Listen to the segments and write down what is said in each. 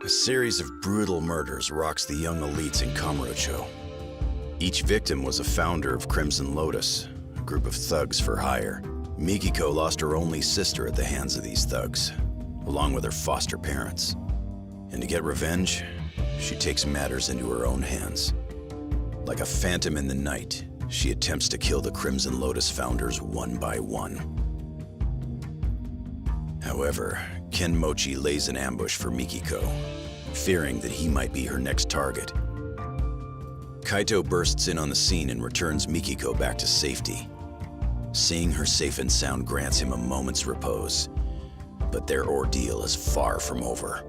A series of brutal murders rocks the young elites in Kamurocho. Each victim was a founder of Crimson Lotus, a group of thugs for hire. Mikiko lost her only sister at the hands of these thugs, along with her foster parents. And to get revenge, she takes matters into her own hands. Like a phantom in the night, she attempts to kill the Crimson Lotus founders one by one. However, Ken Mochi lays an ambush for Mikiko, fearing that he might be her next target. Kaito bursts in on the scene and returns Mikiko back to safety. Seeing her safe and sound grants him a moment's repose, but their ordeal is far from over.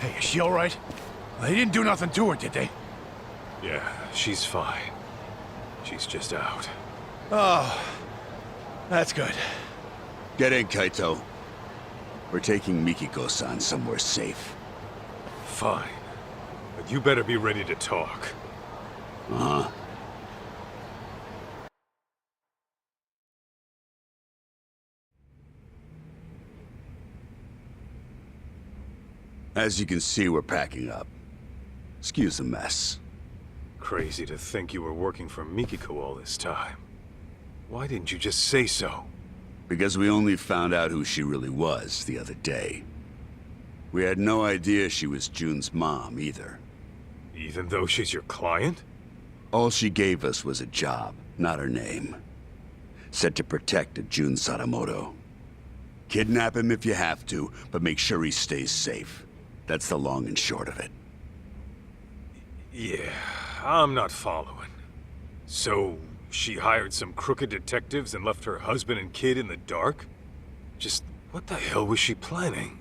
Hey, is she all right? They didn't do nothing to her, did they? Yeah, she's fine. She's just out. Oh, that's good. Get in, Kaito. We're taking Mikiko-san somewhere safe. Fine. But you better be ready to talk. Uh-huh. As you can see, we're packing up. Excuse the mess. Crazy to think you were working for Mikiko all this time. Why didn't you just say so? Because we only found out who she really was the other day. We had no idea she was June's mom, either. Even though she's your client? All she gave us was a job, not her name. Said to protect a Jun Sadamoto. Kidnap him if you have to, but make sure he stays safe. That's the long and short of it. Yeah, I'm not following. So, she hired some crooked detectives and left her husband and kid in the dark? Just what the hell was she planning?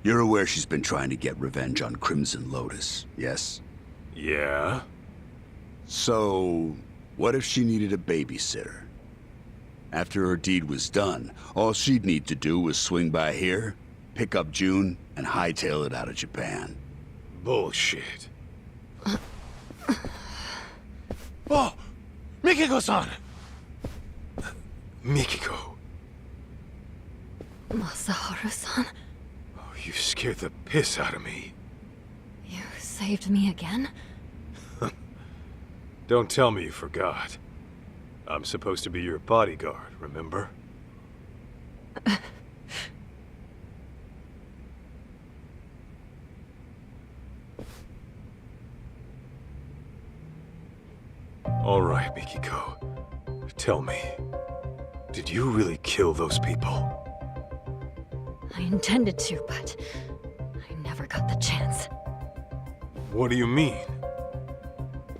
You're aware she's been trying to get revenge on Crimson Lotus, yes? Yeah? So, what if she needed a babysitter? After her deed was done, all she'd need to do was swing by here, pick up June, and hightail it out of Japan. Bullshit. Oh, Mikiko-san! Mikiko. Masaharu-san, Oh, you scared the piss out of me. you saved me again? Don't tell me you forgot. I'm supposed to be your bodyguard, remember? All right, Mikiko. Tell me, did you really kill those people? I intended to, but I never got the chance. What do you mean?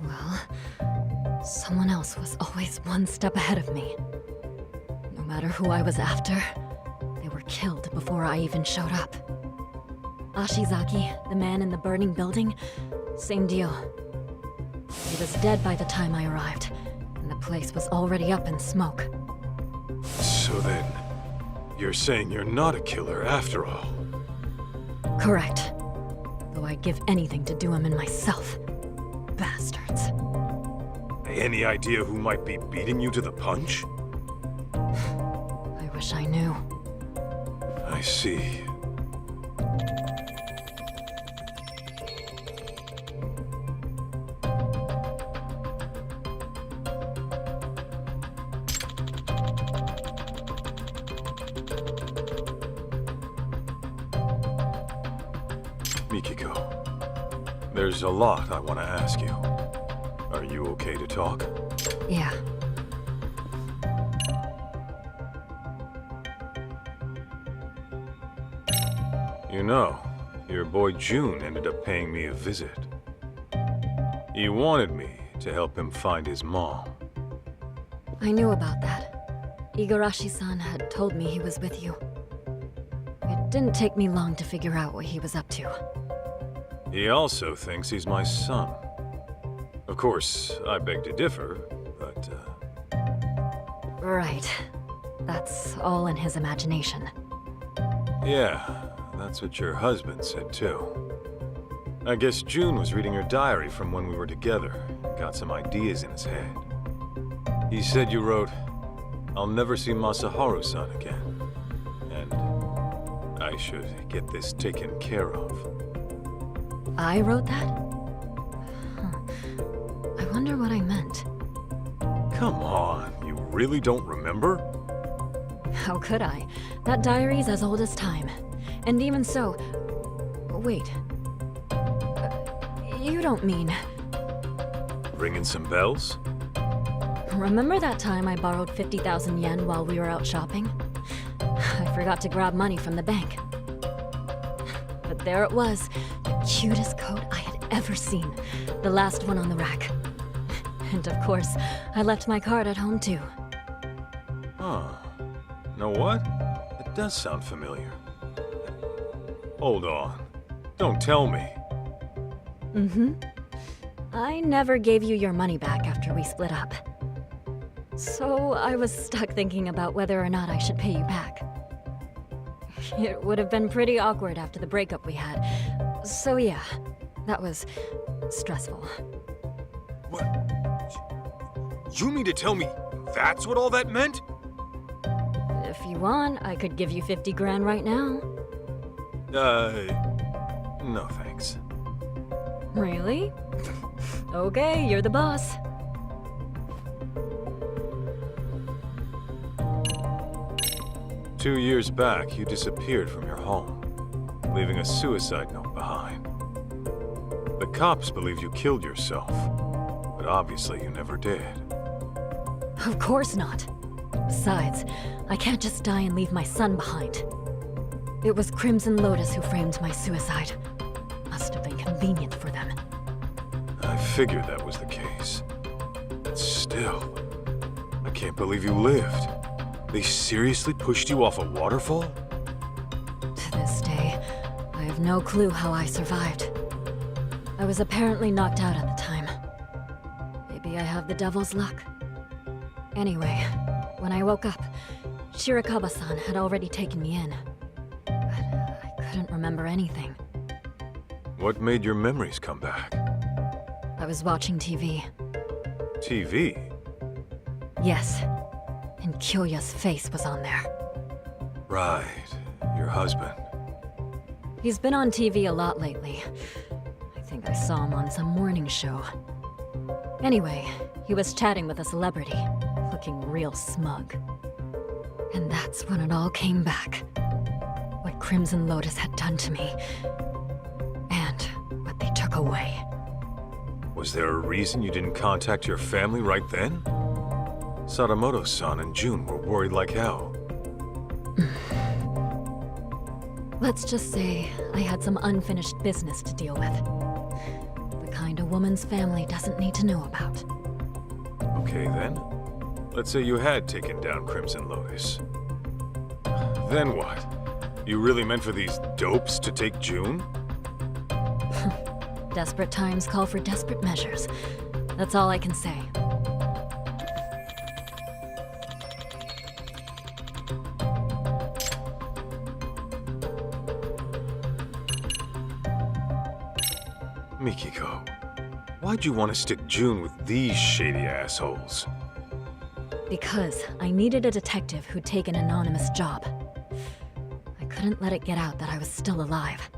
Well, someone else was always one step ahead of me. No matter who I was after, they were killed before I even showed up. Ashizaki, the man in the burning building, same deal. He was dead by the time I arrived, and the place was already up in smoke. So then, you're saying you're not a killer after all? Correct. Though I'd give anything to do him in myself. Bastards. Any idea who might be beating you to the punch? I wish I knew. I see. Mikiko, there's a lot I want to ask you. Are you okay to talk? Yeah. You know, your boy June ended up paying me a visit. He wanted me to help him find his mom. I knew about that. Igarashi-san had told me he was with you. It didn't take me long to figure out what he was up to. He also thinks he's my son. Of course, I beg to differ, but, Right. That's all in his imagination. yeah, that's what your husband said too. I guess June was reading your diary from when we were together, and got some ideas in his head. He said you wrote, "I'll never see Masaharu-san again," and I should get this taken care of. I wrote that? Huh. I wonder what I meant. Come on, you really don't remember? How could I? That diary's as old as time. And even so... Wait. You don't mean... Ringing some bells? Remember that time I borrowed 50,000 yen while we were out shopping? I forgot to grab money from the bank. But there it was, the cutest coat I had ever seen. The last one on the rack. And of course, I left my card at home too. Huh. Know what? It does sound familiar. Hold on. Don't tell me. Mm-hmm. I never gave you your money back after we split up. So I was stuck thinking about whether or not I should pay you back. It would have been pretty awkward after the breakup we had. So yeah, that was stressful. What? You mean to tell me that's what all that meant? If you want, I could give you 50 grand right now. No thanks. Really? Okay, you're the boss. Two years back, you disappeared from your home, leaving a suicide note behind. The cops believe you killed yourself, but obviously you never did. Of course not. Besides, I can't just die and leave my son behind. It was Crimson Lotus who framed my suicide. Must have been convenient for them. I figured that was the case. But still, I can't believe you lived. They seriously pushed you off a waterfall? To this day, I have no clue how I survived. I was apparently knocked out at the time. Maybe I have the devil's luck. Anyway, when I woke up, Shirakawa-san had already taken me in. But I couldn't remember anything. What made your memories come back? I was watching TV. TV? Yes, and Kyoya's face was on there. Right, your husband. He's been on TV a lot lately. I think I saw him on some morning show. Anyway, he was chatting with a celebrity, looking real smug. And that's when it all came back. What Crimson Lotus had done to me, and what they took away. Was there a reason you didn't contact your family right then? Sadamoto-san and June were worried like hell. Let's just say I had some unfinished business to deal with. The kind a woman's family doesn't need to know about. Okay then. Let's say you had taken down Crimson Lotus. Then what? You really meant for these dopes to take June? Desperate times call for desperate measures. That's all I can say. Mikiko, why'd you want to stick June with these shady assholes? Because I needed a detective who'd take an anonymous job. I couldn't let it get out that I was still alive.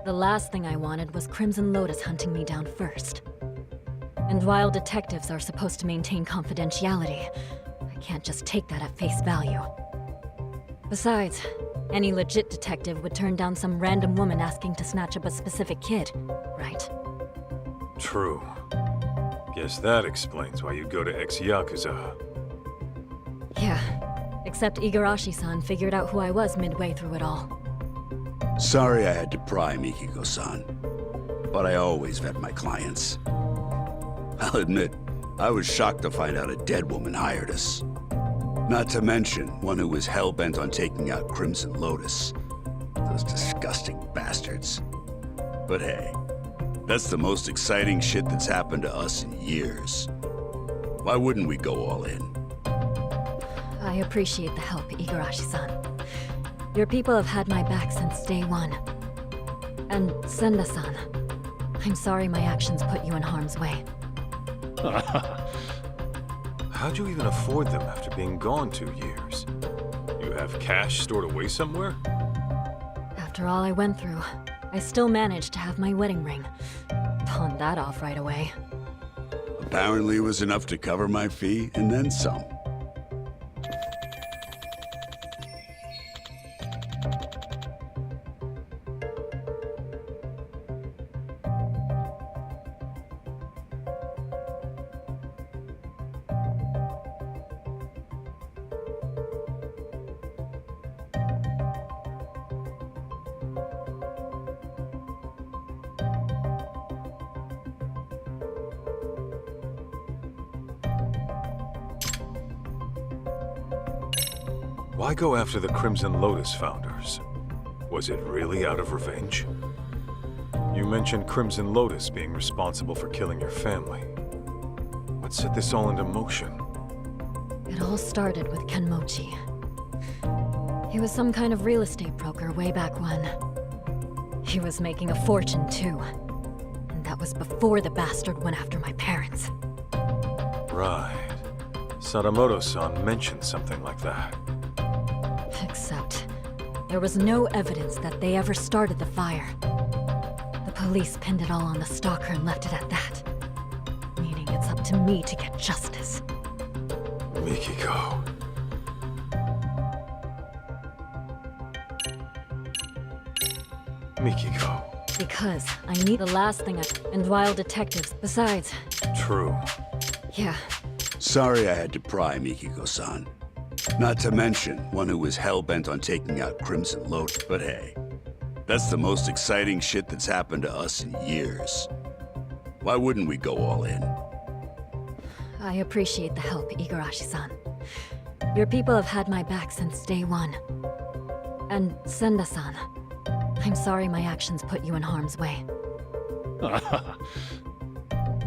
The last thing I wanted was Crimson Lotus hunting me down first. And while detectives are supposed to maintain confidentiality, I can't just take that at face value. Besides, any legit detective would turn down some random woman asking to snatch up a specific kid, right? True. Guess that explains why you go to ex-Yakuza. Yeah, except Igarashi-san figured out who I was midway through it all. Sorry I had to pry, Mikiko-san. But I always vet my clients. I'll admit, I was shocked to find out a dead woman hired us. Not to mention one who was hell-bent on taking out Crimson Lotus. Those disgusting bastards. But hey, that's the most exciting shit that's happened to us in years. Why wouldn't we go all in? I appreciate the help, Igarashi-san. Your people have had my back since day one. And Senda-san, I'm sorry my actions put you in harm's way. How'd you even afford them after being gone 2 years? You have cash stored away somewhere? After all I went through, I still managed to have my wedding ring. Pawned that off right away. Apparently it was enough to cover my fee and then some. Why go after the Crimson Lotus founders? Was it really out of revenge? You mentioned Crimson Lotus being responsible for killing your family. What set this all into motion? It all started with Kenmochi. He was some kind of real estate broker way back when. He was making a fortune too. And that was before the bastard went after my parents. Right. Sadamoto-san mentioned something like that. Except, there was no evidence that they ever started the fire. The police pinned it all on the stalker and left it at that. Meaning it's up to me to get justice. Mikiko. Mikiko. Because I need the last thing and while detectives, besides, True. yeah, Sorry I had to pry, Mikiko-san. Not to mention one who was hell-bent on taking out Crimson Lotus. But hey, that's the most exciting shit that's happened to us in years. Why wouldn't we go all in? I appreciate the help, Igarashi-san. Your people have had my back since day one. And Senda-san, I'm sorry my actions put you in harm's way.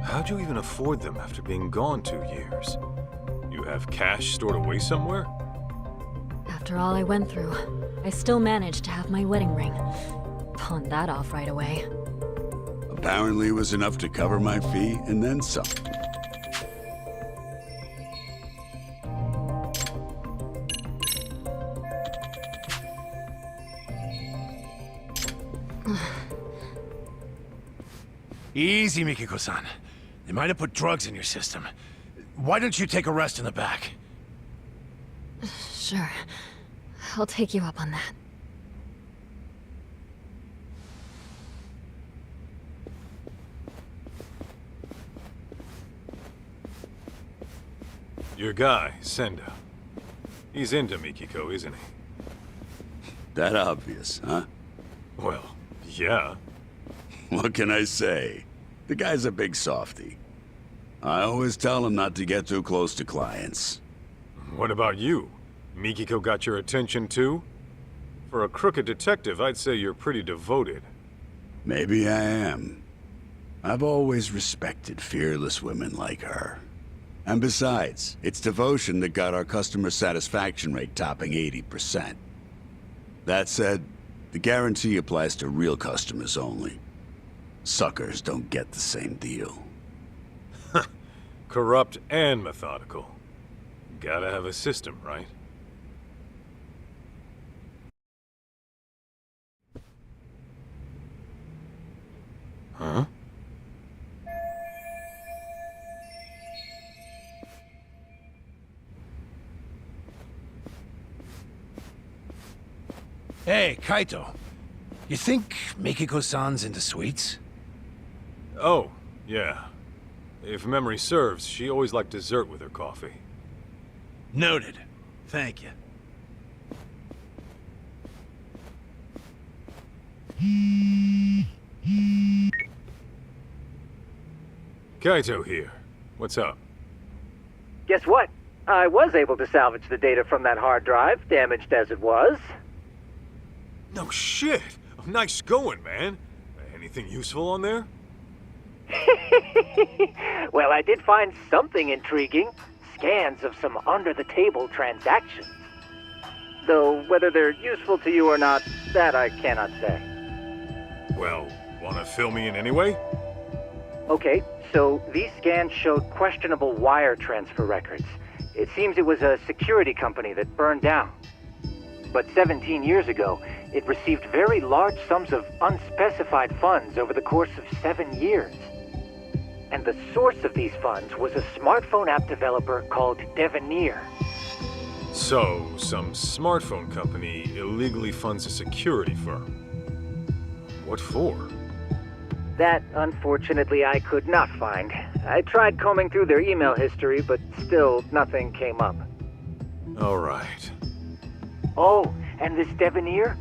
How'd you even afford them after being gone 2 years? You have cash stored away somewhere? After all I went through, I still managed to have my wedding ring. Pawned that off right away. Apparently it was enough to cover my fee and then some. Easy, Mikiko-san. They might have put drugs in your system. Why don't you take a rest in the back? Sure. I'll take you up on that. Your guy, Senda. He's into Mikiko, isn't he? That obvious, huh? Well, yeah. What can I say? The guy's a big softy. I always tell him not to get too close to clients. What about you? Mikiko got your attention too? For a crooked detective, I'd say you're pretty devoted. Maybe I am. I've always respected fearless women like her. And besides, it's devotion that got our customer satisfaction rate topping 80%. That said, the guarantee applies to real customers only. Suckers don't get the same deal. Corrupt and methodical. Gotta have a system, right? Huh? Hey, Kaito. You think Mikiko-san's into sweets? Oh, yeah. If memory serves, she always liked dessert with her coffee. Noted. Thank you. Kaito here. What's up? Guess what? I was able to salvage the data from that hard drive, damaged as it was. No shit! Nice going, man. Anything useful on there? Well, I did find something intriguing. Scans of some under-the-table transactions. Though whether they're useful to you or not, that I cannot say. Well, wanna fill me in anyway? Okay, so these scans showed questionable wire transfer records. It seems it was a security company that burned down. But 17 years ago, it received very large sums of unspecified funds over the course of 7 years. And the source of these funds was a smartphone app developer called Devenir. So, some smartphone company illegally funds a security firm. What for? That, unfortunately, I could not find. I tried combing through their email history, but still nothing came up. Alright. Oh, and this Devenir?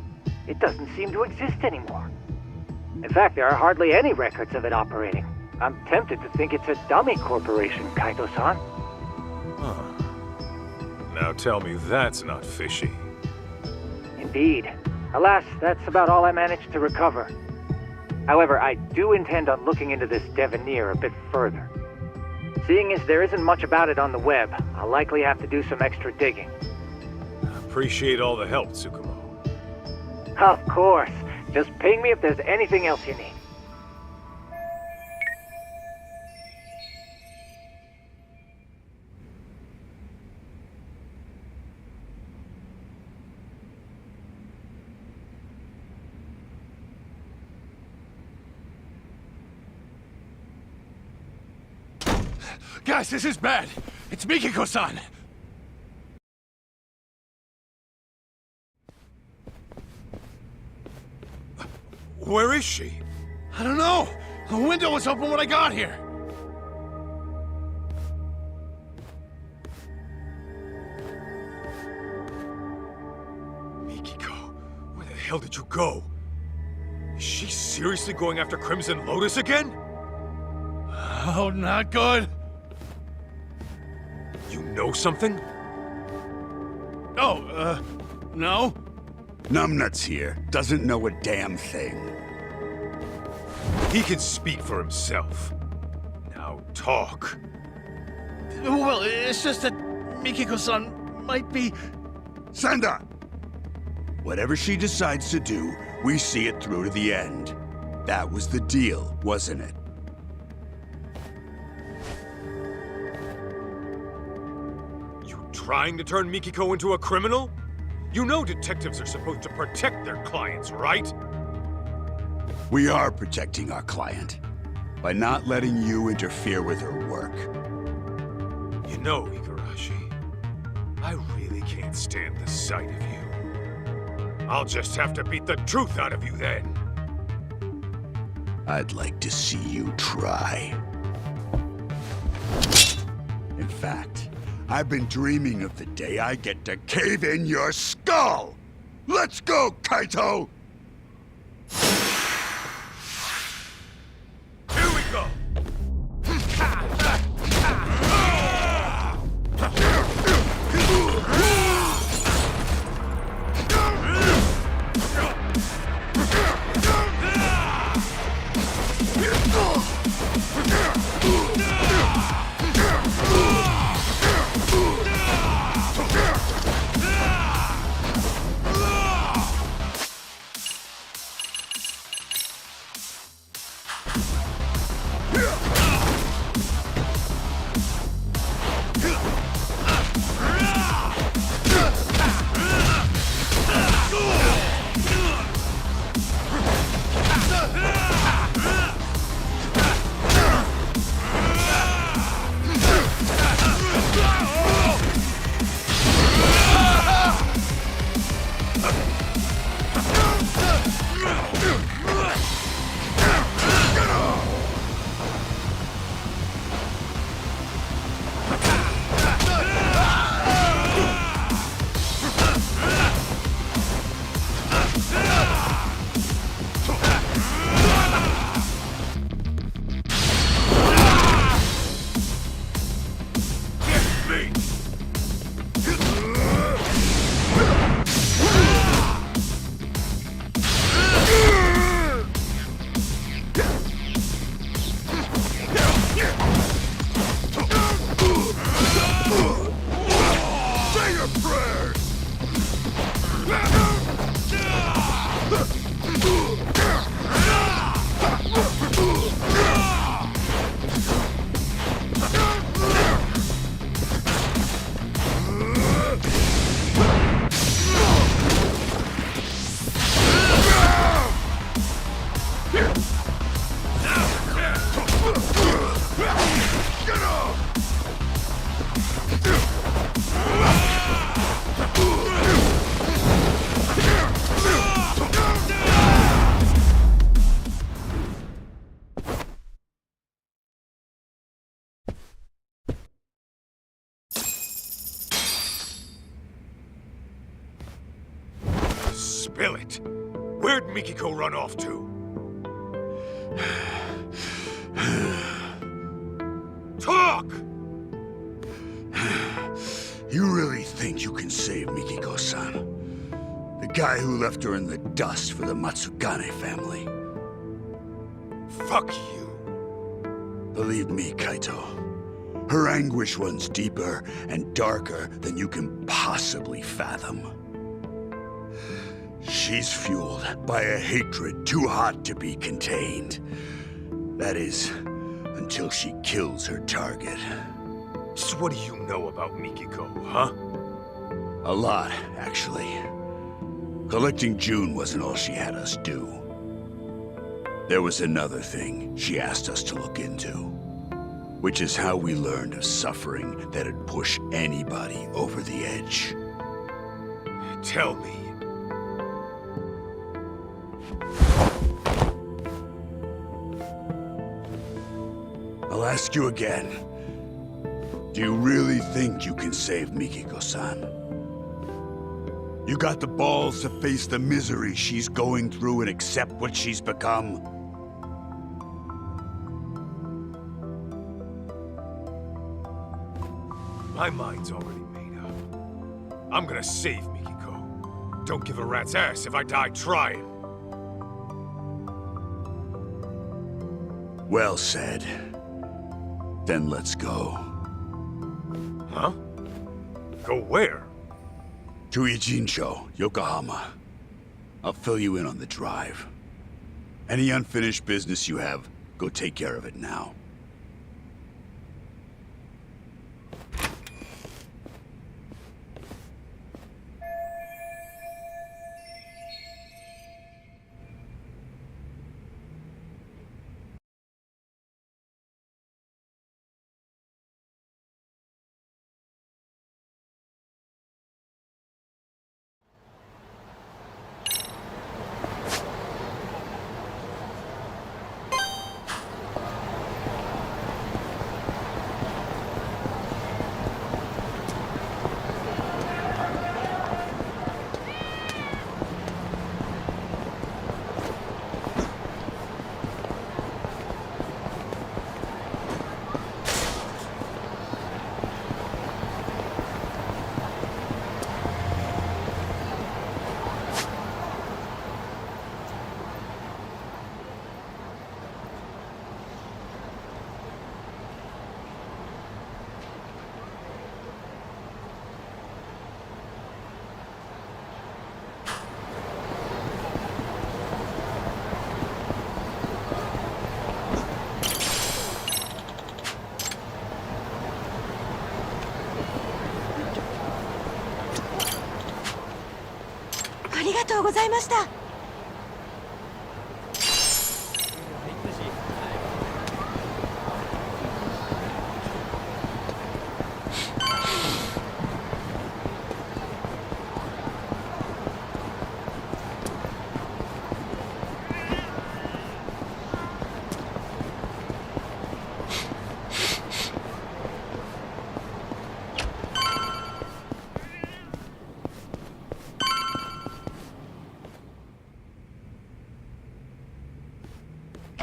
It doesn't seem to exist anymore. In fact, there are hardly any records of it operating. I'm tempted to think it's a dummy corporation, Kaito-san. Now tell me that's not fishy. Indeed. Alas, that's about all I managed to recover. However, I do intend on looking into this Devenir a bit further. Seeing as there isn't much about it on the web, I'll likely have to do some extra digging. Appreciate all the help, Tsukumo. Of course. Just ping me if there's anything else you need. Guys, this is bad. It's Mikiko-san. Where is she? I don't know. The window was open when I got here. Mikiko, where the hell did you go? Is she seriously going after Crimson Lotus again? Oh, not good. You know something? Oh, no? Numbnuts here. Doesn't know a damn thing. He can speak for himself. Now talk. Well, it's just that Mikiko-san might be... Senda! Whatever she decides to do, we see it through to the end. That was the deal, wasn't it? You trying to turn Mikiko into a criminal? You know detectives are supposed to protect their clients, right? We are protecting our client by not letting you interfere with her work. You know, Igarashi, I really can't stand the sight of you. I'll just have to beat the truth out of you then. I'd like to see you try. In fact, I've been dreaming of the day I get to cave in your skull! Let's go, Kaito! Here we go! Spill it. Where'd Mikiko run off to? Talk! You really think you can save Mikiko-san? The guy who left her in the dust for the Matsugane family. Fuck you. Believe me, Kaito. Her anguish runs deeper and darker than you can possibly fathom. She's fueled by a hatred too hot to be contained. That is, until she kills her target. So what do you know about Mikiko, huh? A lot, actually. Collecting June wasn't all she had us do. There was another thing she asked us to look into, which is how we learned of suffering that'd push anybody over the edge. Tell me. I'll ask you again. Do you really think you can save Mikiko-san? You got the balls to face the misery she's going through and accept what she's become? My mind's already made up. I'm gonna save Mikiko. Don't give a rat's ass if I die trying. Well said. Then let's go. Huh? Go where? To Ijincho, Yokohama. I'll fill you in on the drive. Any unfinished business you have, go take care of it now.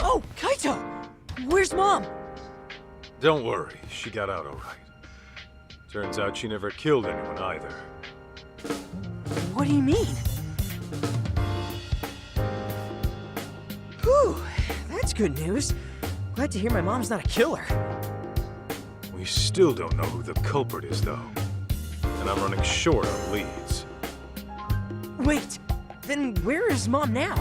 Oh, Kaito! Where's Mom? Don't worry, she got out all right. Turns out she never killed anyone either. What do you mean? Whew, that's good news. Glad to hear my mom's not a killer. We still don't know who the culprit is, though. And I'm running short on leads. Wait, then where is Mom now?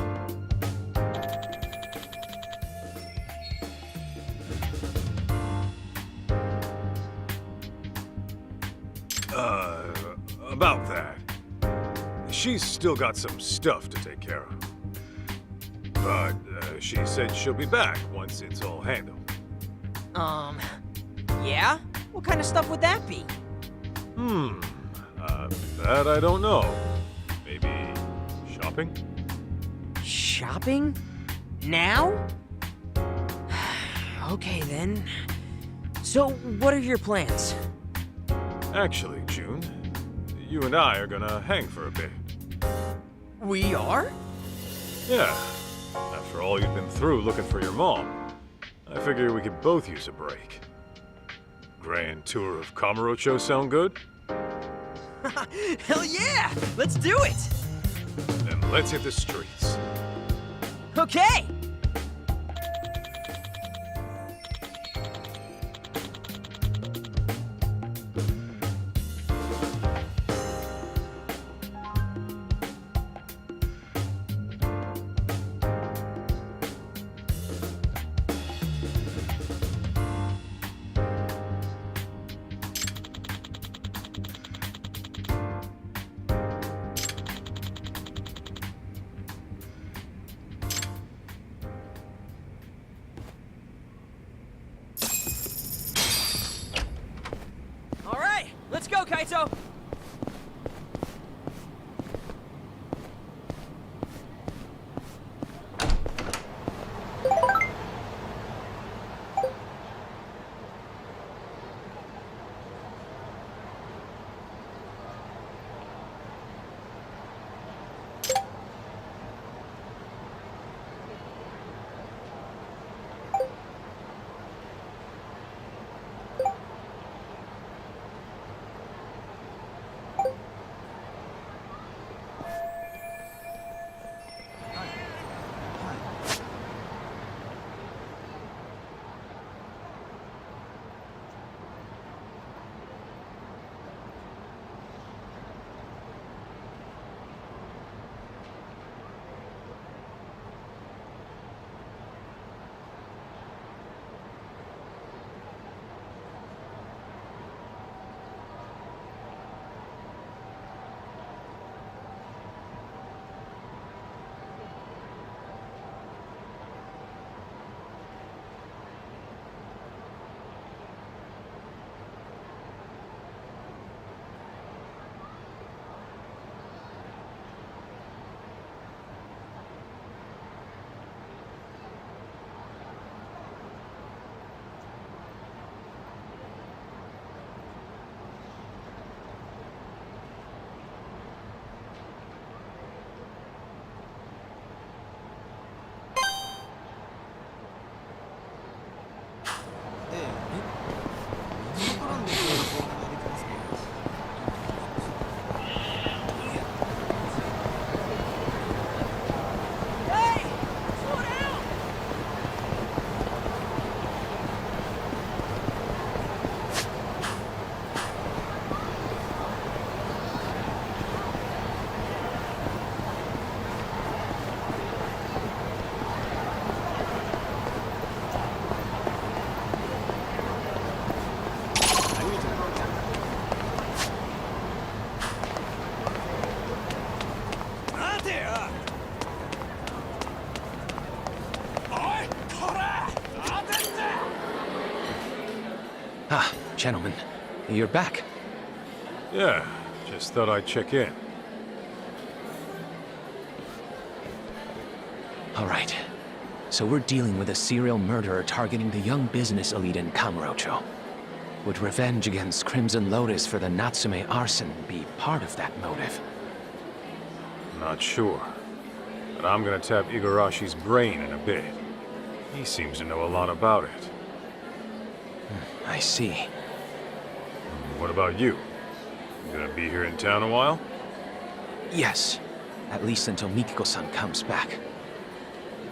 About that. She's still got some stuff to take care of. But she said she'll be back once it's all handled. Yeah? What kind of stuff would that be? That I don't know. Maybe shopping? Shopping? Now? Okay, then. So, what are your plans? Actually, June, you and I are gonna hang for a bit. We are? Yeah. After all you've been through looking for your mom, I figure we could both use a break. Grand tour of Kamurocho sound good? Hell yeah! Let's do it! Then let's hit the streets. Okay! All right, let's go, Kaito! Ah, gentlemen, you're back. Yeah, just thought I'd check in. All right. So we're dealing with a serial murderer targeting the young business elite in Kamurocho. Would revenge against Crimson Lotus for the Natsume arson be part of that motive? Not sure. But I'm gonna tap Igarashi's brain in a bit. He seems to know a lot about it. I see. What about you? Gonna be here in town a while? Yes. At least until Mikiko-san comes back.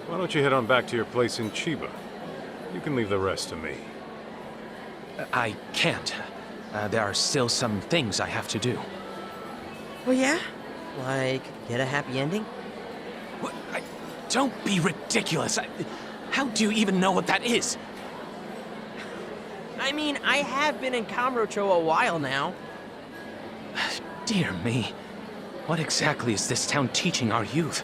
Why don't you head on back to your place in Chiba? You can leave the rest to me. I can't. There are still some things I have to do. Oh yeah? Like, get a happy ending? What? Don't be ridiculous. How do you even know what that is? I mean, I have been in Kamurocho a while now. Dear me. What exactly is this town teaching our youth?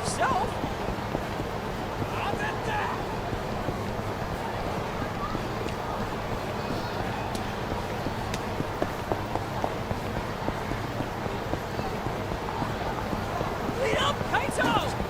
yourself. Lead up, Kaito!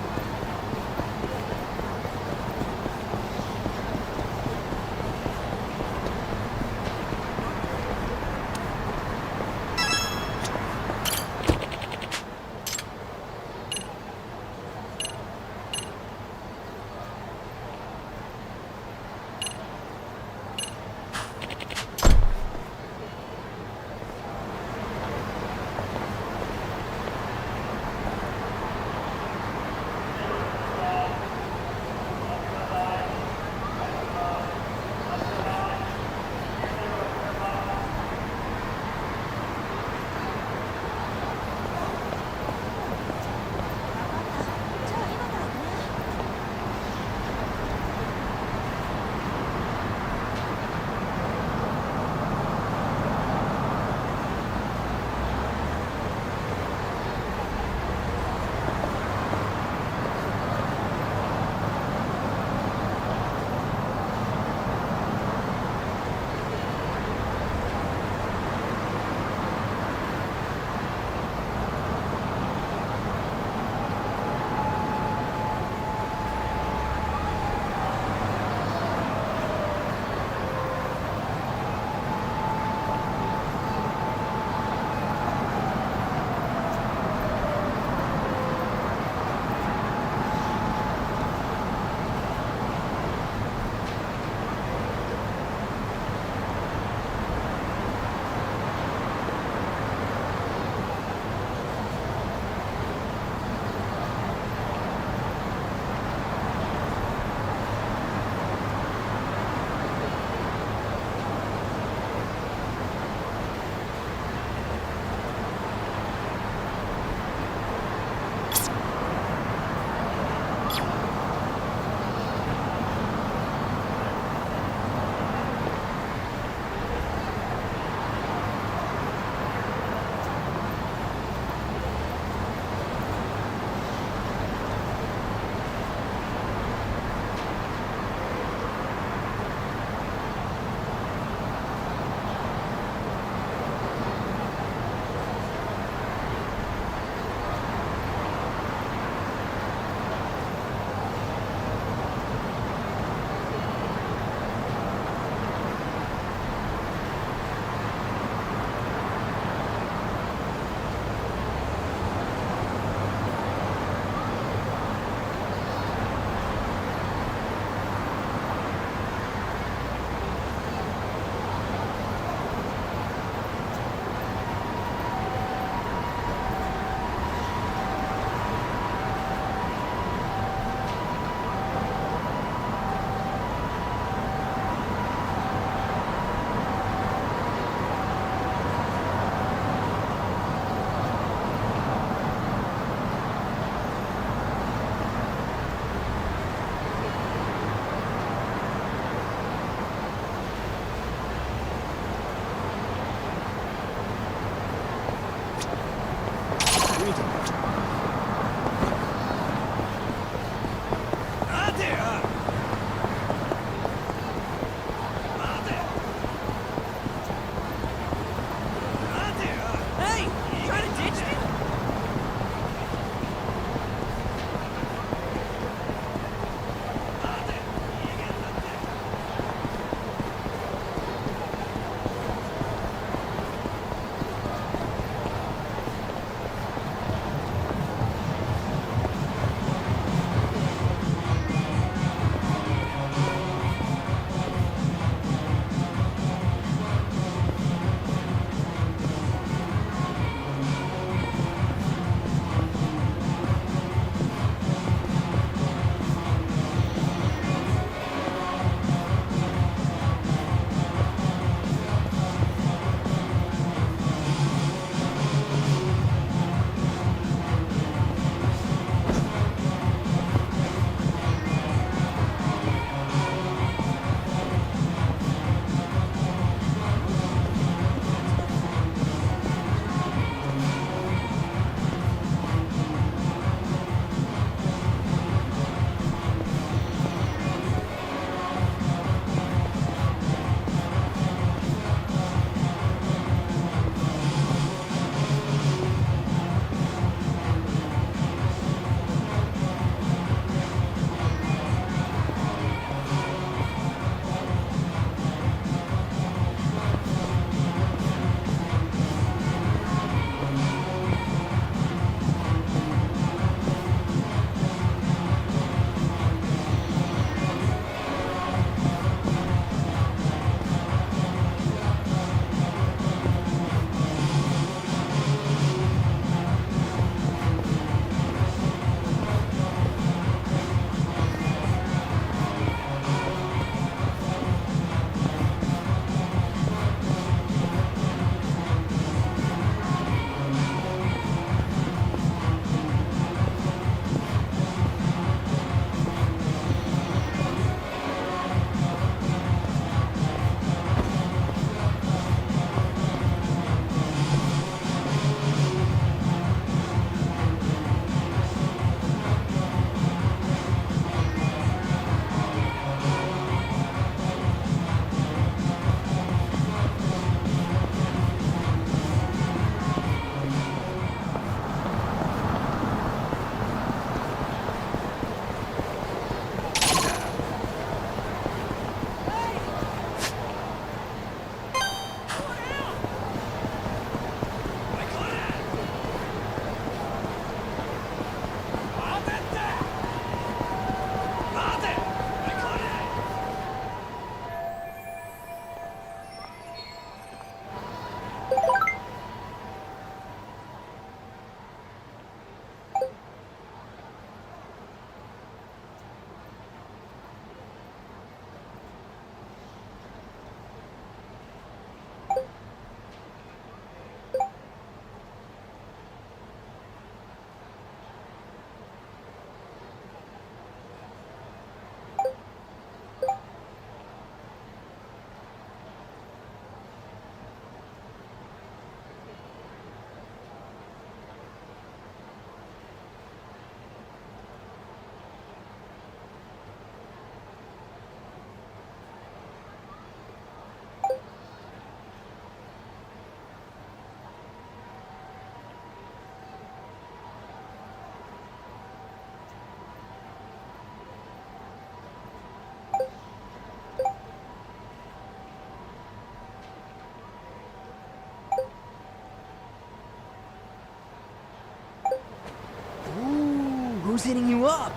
Who's hitting you up?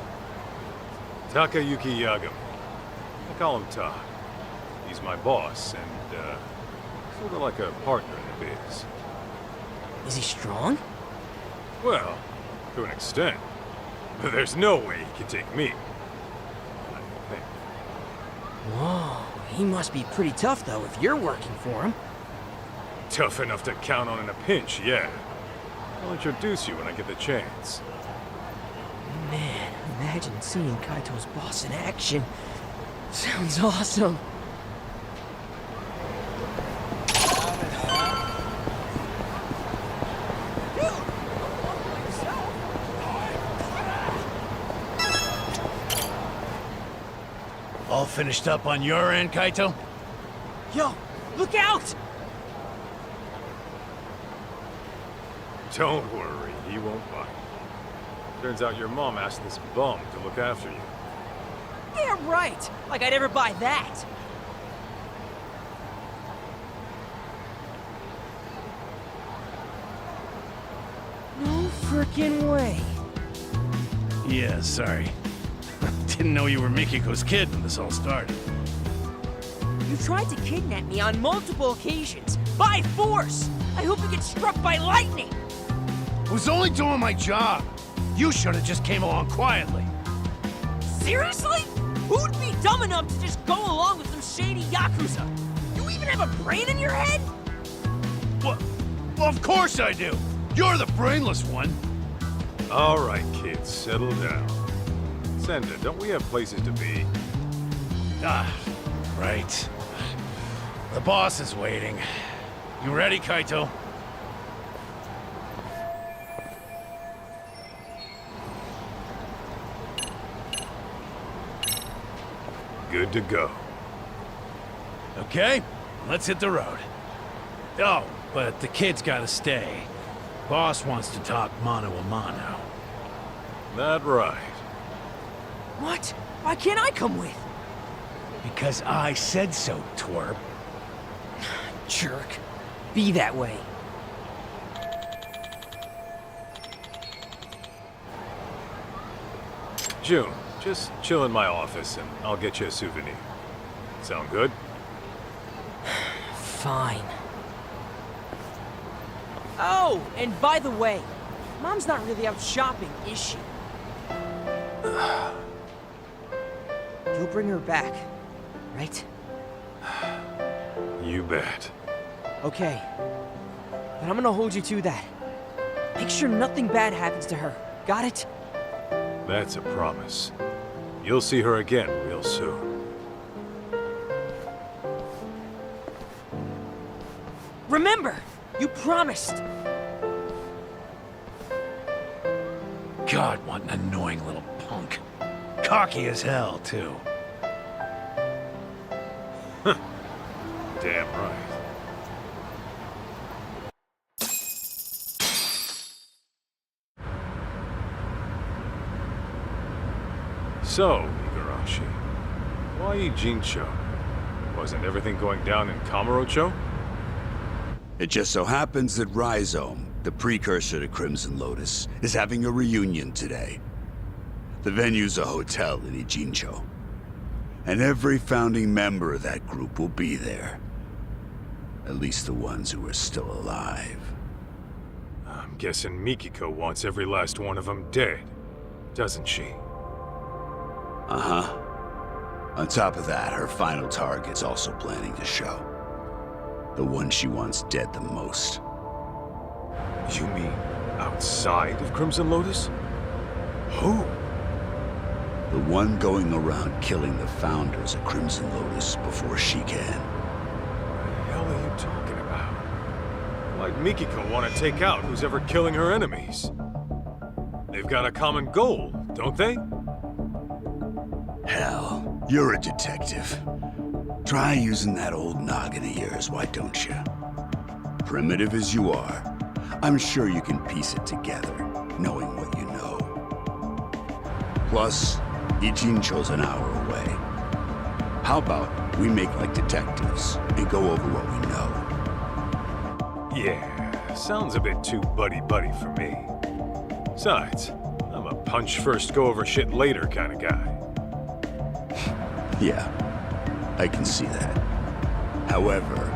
Takayuki Yagami. I call him Ta. He's my boss, and, sort of like a partner in the biz. Is he strong? Well, to an extent. But there's no way he can take me. I don't think. Whoa, he must be pretty tough though if you're working for him. Tough enough to count on in a pinch, yeah. I'll introduce you when I get the chance. Man, imagine seeing Kaito's boss in action. Sounds awesome. All finished up on your end, Kaito? Yo, look out! Don't worry, he won't bite. Turns out your mom asked this bum to look after you. Yeah, right. Like I'd ever buy that. No frickin' way. Yeah, sorry. Didn't know you were Mikiko's kid when this all started. You tried to kidnap me on multiple occasions. By force! I hope you get struck by lightning! Was only doing my job. You should have just came along quietly. Seriously? Who'd be dumb enough to just go along with some shady Yakuza? You even have a brain in your head? What? Well, of course I do. You're the brainless one. All right, kids, settle down. Senda, don't we have places to be? Ah, right. The boss is waiting. You ready, Kaito? Good to go. Okay, let's hit the road. Oh, but the kid's gotta stay. Boss wants to talk mano a mano. That right. What? Why can't I come with? Because I said so, twerp. Jerk. Be that way. June, just chill in my office and I'll get you a souvenir. Sound good? Fine. Oh, and by the way, Mom's not really out shopping, is she? You'll bring her back, right? You bet. Okay. But I'm gonna hold you to that. Make sure nothing bad happens to her. Got it? That's a promise. You'll see her again real soon. Remember, you promised. God, what an annoying little punk. Cocky as hell, too. Damn right. So, Igarashi, why Ijincho? Wasn't everything going down in Kamurocho? It just so happens that Rhizome, the precursor to Crimson Lotus, is having a reunion today. The venue's a hotel in Ijincho. And every founding member of that group will be there. At least the ones who are still alive. I'm guessing Mikiko wants every last one of them dead, doesn't she? Uh-huh. On top of that, her final target's also planning to show. The one she wants dead the most. You mean outside of Crimson Lotus? Who? The one going around killing the founders of Crimson Lotus before she can. What the hell are you talking about? Why'd Mikiko want to take out who's ever killing her enemies? They've got a common goal, don't they? Hell, you're a detective. Try using that old noggin of yours, why don't you? Primitive as you are, I'm sure you can piece it together, knowing what you know. Plus, Ijincho's an hour away. How about we make like detectives and go over what we know? Yeah, sounds a bit too buddy-buddy for me. Besides, I'm a punch first, go over shit later kind of guy. Yeah, I can see that. However,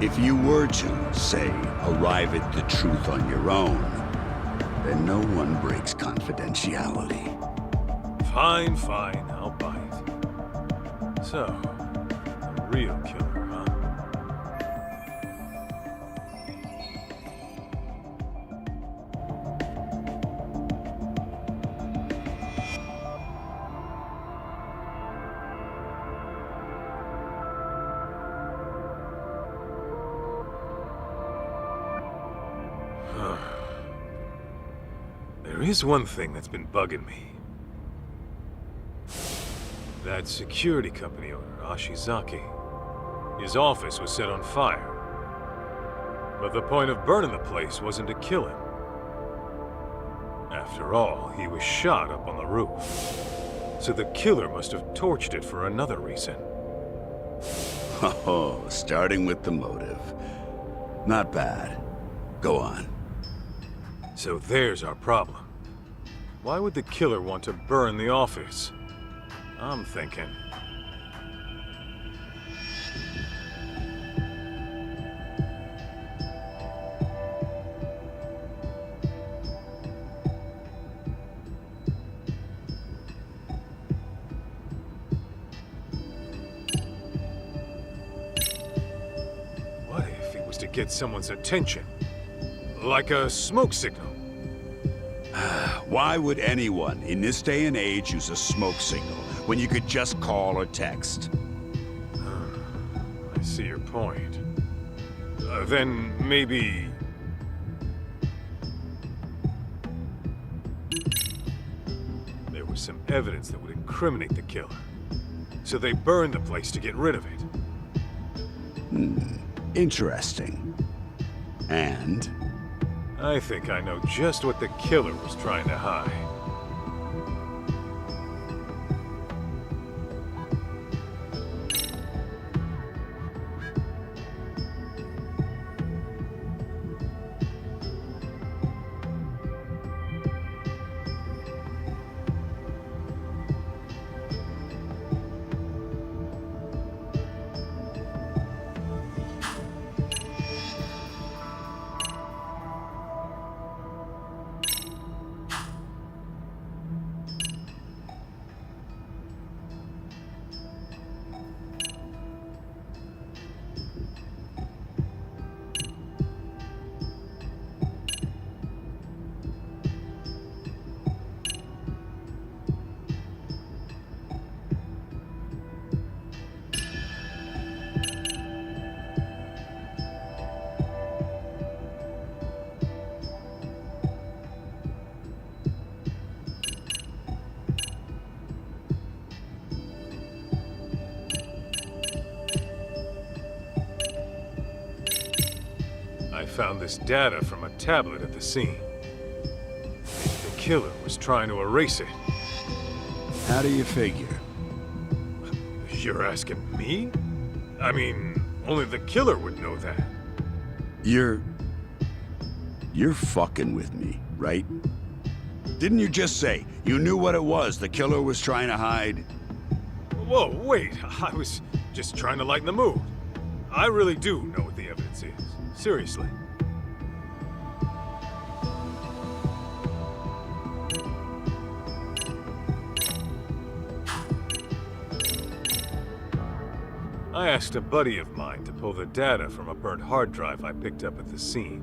if you were to, say, arrive at the truth on your own, then no one breaks confidentiality. Fine, fine, I'll bite. So, the real killer, huh? There is one thing that's been bugging me. That security company owner, Ashizaki. His office was set on fire. But the point of burning the place wasn't to kill him. After all, he was shot up on the roof. So the killer must have torched it for another reason. Oh, starting with the motive. Not bad. Go on. So there's our problem. Why would the killer want to burn the office? I'm thinking. What if it was to get someone's attention? Like a smoke signal? Why would anyone in this day and age use a smoke signal when you could just call or text? I see your point. Then maybe... there was some evidence that would incriminate the killer. So they burned the place to get rid of it. Interesting. And? I think I know just what the killer was trying to hide. I found this data from a tablet at the scene. The killer was trying to erase it. How do you figure? You're asking me? I mean, only the killer would know that. You're fucking with me, right? Didn't you just say you knew what it was the killer was trying to hide? Whoa, wait. I was just trying to lighten the mood. I really do know what the evidence is. Seriously. I asked a buddy of mine to pull the data from a burnt hard drive I picked up at the scene.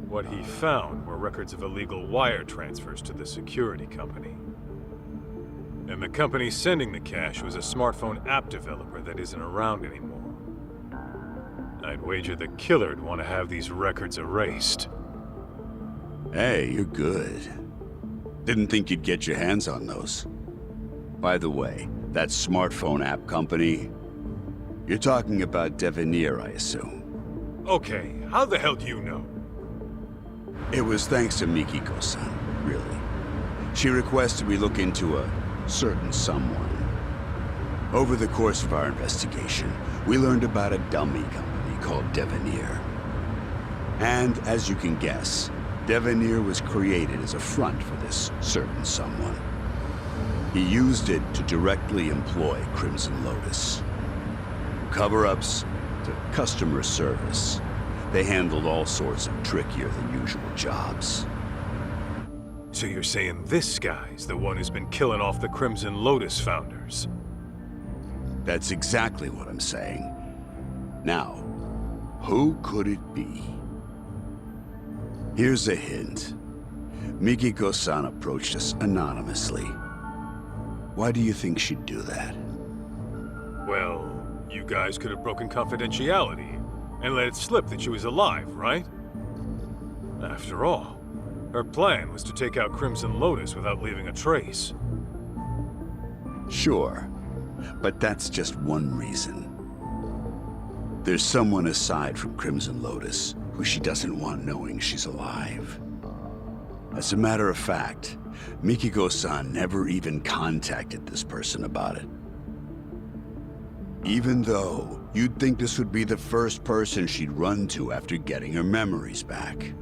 What he found were records of illegal wire transfers to the security company. And the company sending the cash was a smartphone app developer that isn't around anymore. I'd wager the killer'd want to have these records erased. Hey, you're good. Didn't think you'd get your hands on those. By the way, that smartphone app company, you're talking about Devenir, I assume. Okay, how the hell do you know? It was thanks to Mikiko-san, really. She requested we look into a certain someone. Over the course of our investigation, we learned about a dummy company called Devenir. And as you can guess, Devenir was created as a front for this certain someone. He used it to directly employ Crimson Lotus. Cover-ups to customer service. They handled all sorts of trickier than usual jobs. So you're saying this guy's the one who's been killing off the Crimson Lotus founders? That's exactly what I'm saying. Now, who could it be? Here's a hint. Mikiko-san approached us anonymously. Why do you think she'd do that? Well, you guys could have broken confidentiality and let it slip that she was alive, right? After all, her plan was to take out Crimson Lotus without leaving a trace. Sure, but that's just one reason. There's someone aside from Crimson Lotus who she doesn't want knowing she's alive. As a matter of fact, Mikiko-san never even contacted this person about it. Even though you'd think this would be the first person she'd run to after getting her memories back.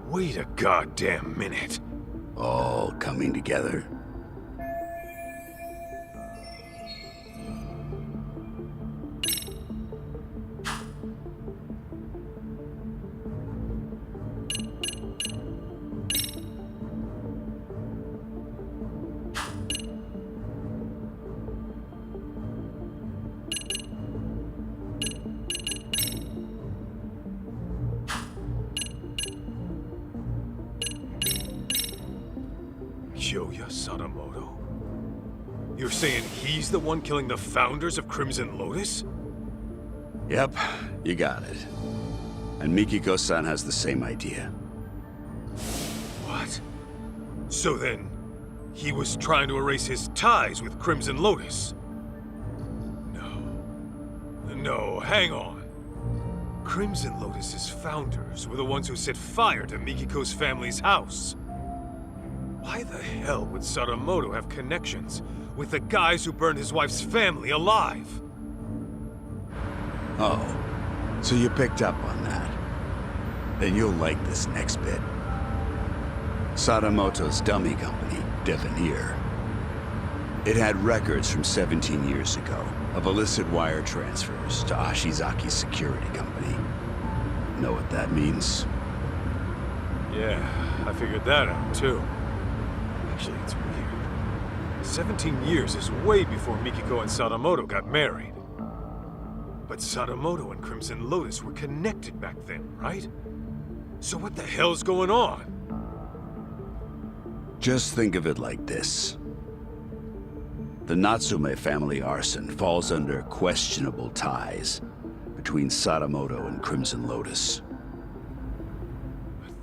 Wait a goddamn minute. All coming together. Kyoya Sadamoto? You're saying he's the one killing the founders of Crimson Lotus? Yep, you got it. And Mikiko-san has the same idea. What? So then, he was trying to erase his ties with Crimson Lotus? No, hang on. Crimson Lotus's founders were the ones who set fire to Mikiko's family's house. Why the hell would Sadamoto have connections with the guys who burned his wife's family alive? Oh, so you picked up on that. Then you'll like this next bit. Sadamoto's dummy company, Devenir. It had records from 17 years ago of illicit wire transfers to Ashizaki's security company. Know what that means? Yeah, I figured that out too. Actually, it's weird. 17 years is way before Mikiko and Sadamoto got married. But Sadamoto and Crimson Lotus were connected back then, right? So what the hell's going on? Just think of it like this. The Natsume family arson falls under questionable ties between Sadamoto and Crimson Lotus.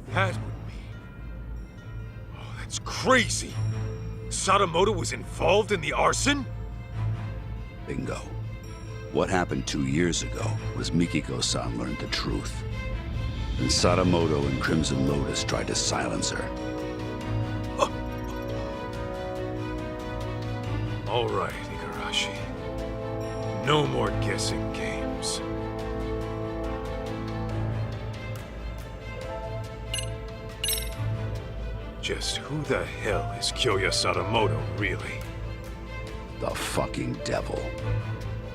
That would mean... Oh, that's crazy! Sadamoto was involved in the arson? Bingo. What happened 2 years ago was Mikiko-san learned the truth. And Sadamoto and Crimson Lotus tried to silence her. All right, Igarashi. No more guessing games. Just who the hell is Kyoya Sadamoto, really? The fucking devil.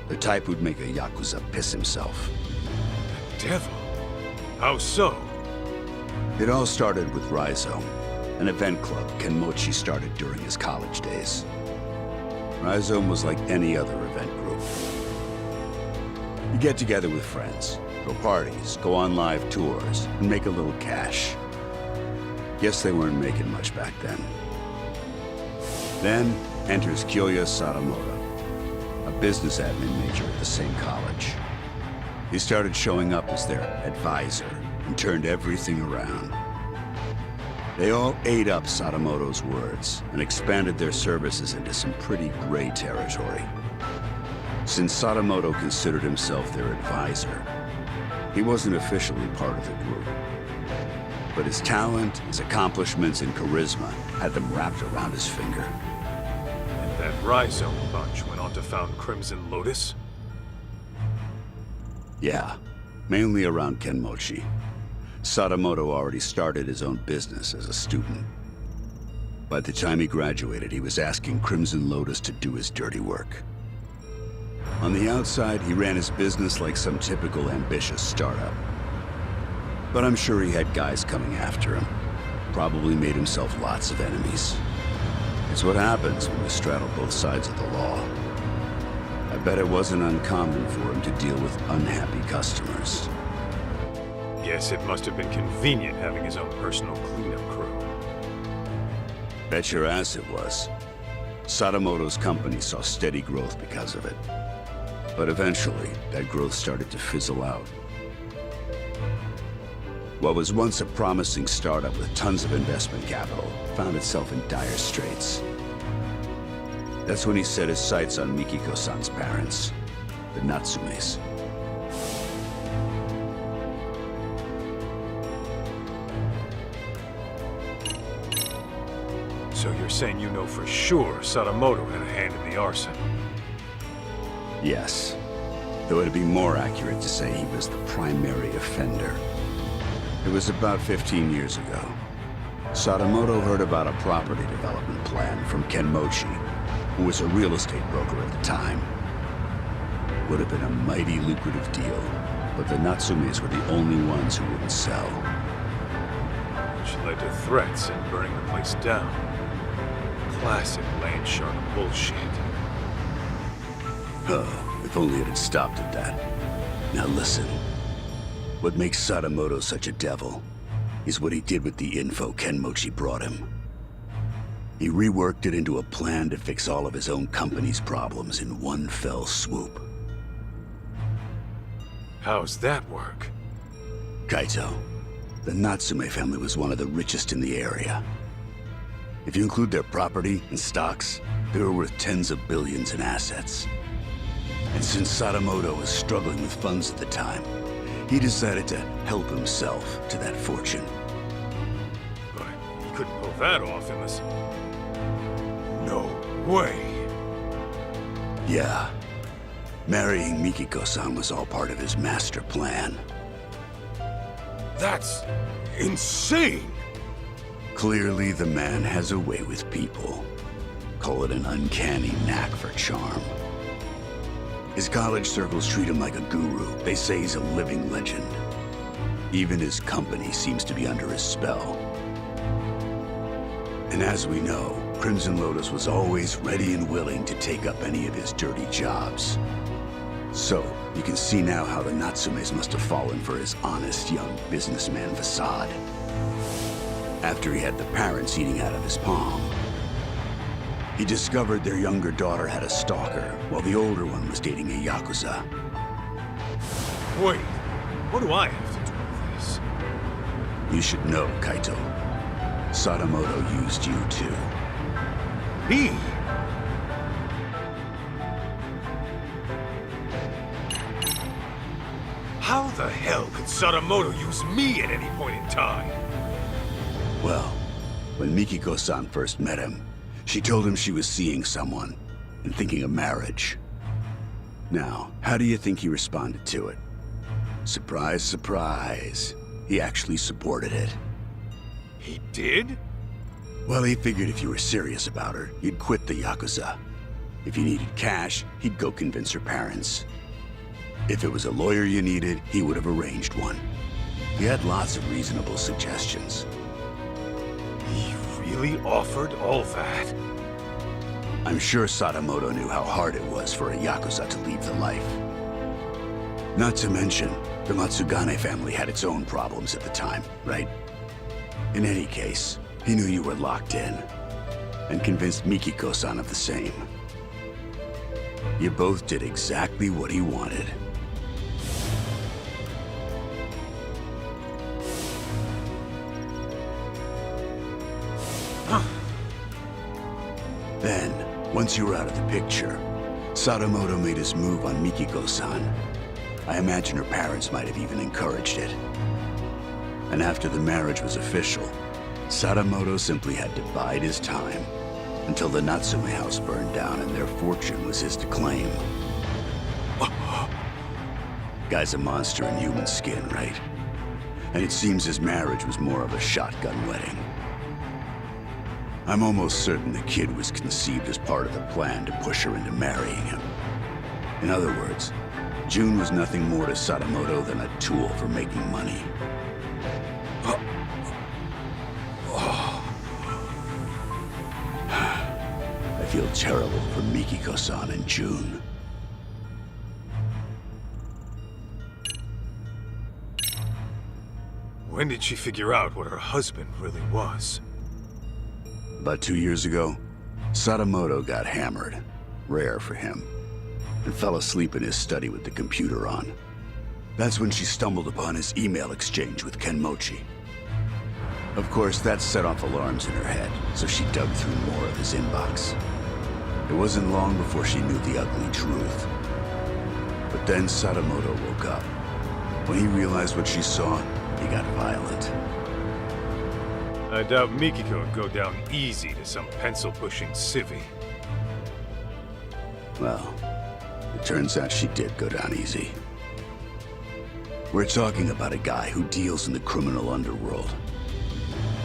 The type who'd make a Yakuza piss himself. Devil? How so? It all started with Raizo, an event club Kenmochi started during his college days. Raizo was like any other event group. You get together with friends, throw parties, go on live tours, and make a little cash. Guess they weren't making much back then. Then enters Kyoya Sadamoto, a business admin major at the same college. He started showing up as their advisor and turned everything around. They all ate up Sadamoto's words and expanded their services into some pretty gray territory. Since Sadamoto considered himself their advisor, he wasn't officially part of the group. But his talent, his accomplishments, and charisma had them wrapped around his finger. And that Raizo bunch went on to found Crimson Lotus? Yeah, mainly around Kenmochi. Sadamoto already started his own business as a student. By the time he graduated, he was asking Crimson Lotus to do his dirty work. On the outside, he ran his business like some typical ambitious startup. But I'm sure he had guys coming after him. Probably made himself lots of enemies. It's what happens when you straddle both sides of the law. I bet it wasn't uncommon for him to deal with unhappy customers. Guess it must have been convenient having his own personal cleanup crew. Bet your ass it was. Sadamoto's company saw steady growth because of it. But eventually, that growth started to fizzle out. What was once a promising startup with tons of investment capital found itself in dire straits. That's when he set his sights on Mikiko-san's parents, the Natsumes. So you're saying you know for sure Sadamoto had a hand in the arson? Yes. Though it'd be more accurate to say he was the primary offender. It was about 15 years ago. Sadamoto heard about a property development plan from Kenmochi, who was a real estate broker at the time. Would have been a mighty lucrative deal, but the Natsumes were the only ones who wouldn't sell. Which led to threats and burning the place down. Classic land shark bullshit. Oh, if only it had stopped at that. Now listen. What makes Sadamoto such a devil is what he did with the info Kenmochi brought him. He reworked it into a plan to fix all of his own company's problems in one fell swoop. How's that work? Kaito, the Natsume family was one of the richest in the area. If you include their property and stocks, they were worth tens of billions in assets. And since Sadamoto was struggling with funds at the time, he decided to help himself to that fortune. But he couldn't pull that off unless... No way! Yeah. Marrying Mikiko-san was all part of his master plan. That's... insane! Clearly, the man has a way with people. Call it an uncanny knack for charm. His college circles treat him like a guru. They say he's a living legend. Even his company seems to be under his spell. And as we know, Crimson Lotus was always ready and willing to take up any of his dirty jobs. So, you can see now how the Natsumes must have fallen for his honest young businessman facade. After he had the parents eating out of his palm, he discovered their younger daughter had a stalker, while the older one was dating a Yakuza. Wait, what do I have to do with this? You should know, Kaito. Sadamoto used you too. Me? How the hell could Sadamoto use me at any point in time? Well, when Mikiko-san first met him, she told him she was seeing someone and thinking of marriage. Now, how do you think he responded to it? Surprise, surprise. He actually supported it. He did? Well, he figured if you were serious about her, you'd quit the Yakuza. If you needed cash, he'd go convince her parents. If it was a lawyer you needed, he would have arranged one. He had lots of reasonable suggestions. He really offered all that? I'm sure Sadamoto knew how hard it was for a Yakuza to leave the life. Not to mention, the Matsugane family had its own problems at the time, right? In any case, he knew you were locked in, and convinced Mikiko-san of the same. You both did exactly what he wanted. Then, once you were out of the picture, Sadamoto made his move on Mikiko-san. I imagine her parents might have even encouraged it. And after the marriage was official, Sadamoto simply had to bide his time until the Natsume house burned down and their fortune was his to claim. Guy's a monster in human skin, right? And it seems his marriage was more of a shotgun wedding. I'm almost certain the kid was conceived as part of the plan to push her into marrying him. In other words, June was nothing more to Sadamoto than a tool for making money. I feel terrible for Mikiko-san and June. When did she figure out what her husband really was? About 2 years ago, Sadamoto got hammered, rare for him, and fell asleep in his study with the computer on. That's when she stumbled upon his email exchange with Kenmochi. Of course, that set off alarms in her head, so she dug through more of his inbox. It wasn't long before she knew the ugly truth. But then Sadamoto woke up. When he realized what she saw, he got violent. I doubt Mikiko would go down easy to some pencil-pushing civvy. Well, it turns out she did go down easy. We're talking about a guy who deals in the criminal underworld.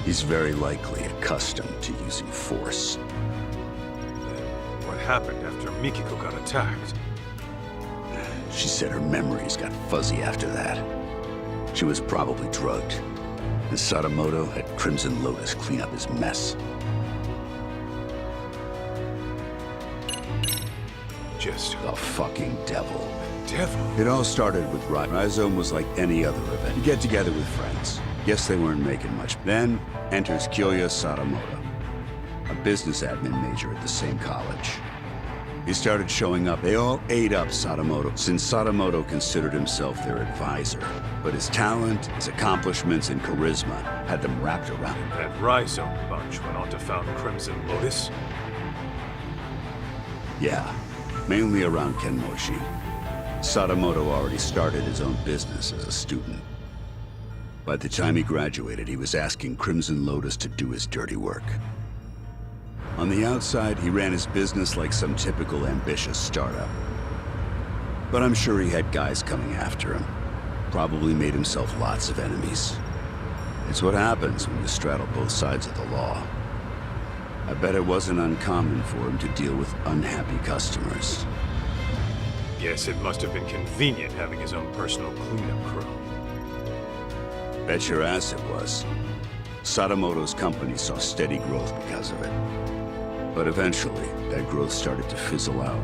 He's very likely accustomed to using force. Then what happened after Mikiko got attacked? She said her memories got fuzzy after that. She was probably drugged, and Sadamoto had Crimson Lotus clean up his mess. Just The fucking devil. devil. It all started with Rhizome was like any other event. You get together with friends. Guess they weren't making much. Then enters Kyoya Sadamoto, a business admin major at the same college. He started showing up. They all ate up Sadamoto, since Sadamoto considered himself their advisor. But his talent, his accomplishments, and charisma had them wrapped around him. That Rhizome bunch went on to found Crimson Lotus. Yeah, mainly around Kenmochi. Sadamoto already started his own business as a student. By the time he graduated, he was asking Crimson Lotus to do his dirty work. On the outside, he ran his business like some typical ambitious startup. But I'm sure he had guys coming after him. Probably made himself lots of enemies. It's what happens when you straddle both sides of the law. I bet it wasn't uncommon for him to deal with unhappy customers. Guess it must have been convenient having his own personal cleanup crew. Bet your ass it was. Sadamoto's company saw steady growth because of it. But eventually, that growth started to fizzle out.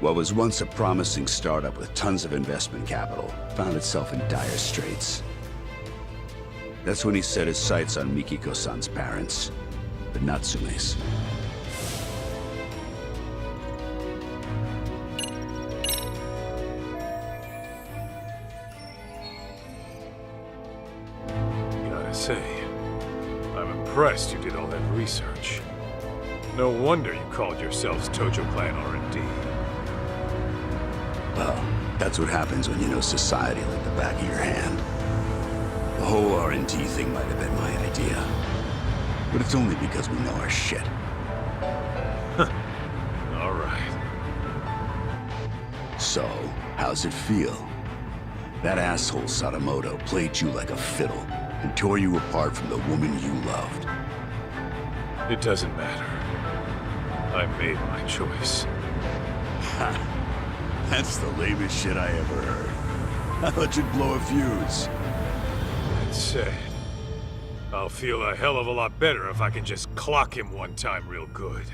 What was once a promising startup with tons of investment capital found itself in dire straits. That's when he set his sights on Mikiko-san's parents, the Natsumes. Gotta say, I'm impressed you did all that research. No wonder you called yourselves Tojo Clan R&D. Well, that's what happens when you know society like the back of your hand. The whole R&D thing might have been my idea. But it's only because we know our shit. All right. So, how's it feel? That asshole Sadamoto played you like a fiddle and tore you apart from the woman you loved. It doesn't matter. I made my choice. That's the lamest shit I ever heard. I thought you'd blow a fuse. That said, I'll feel a hell of a lot better if I can just clock him one time real good.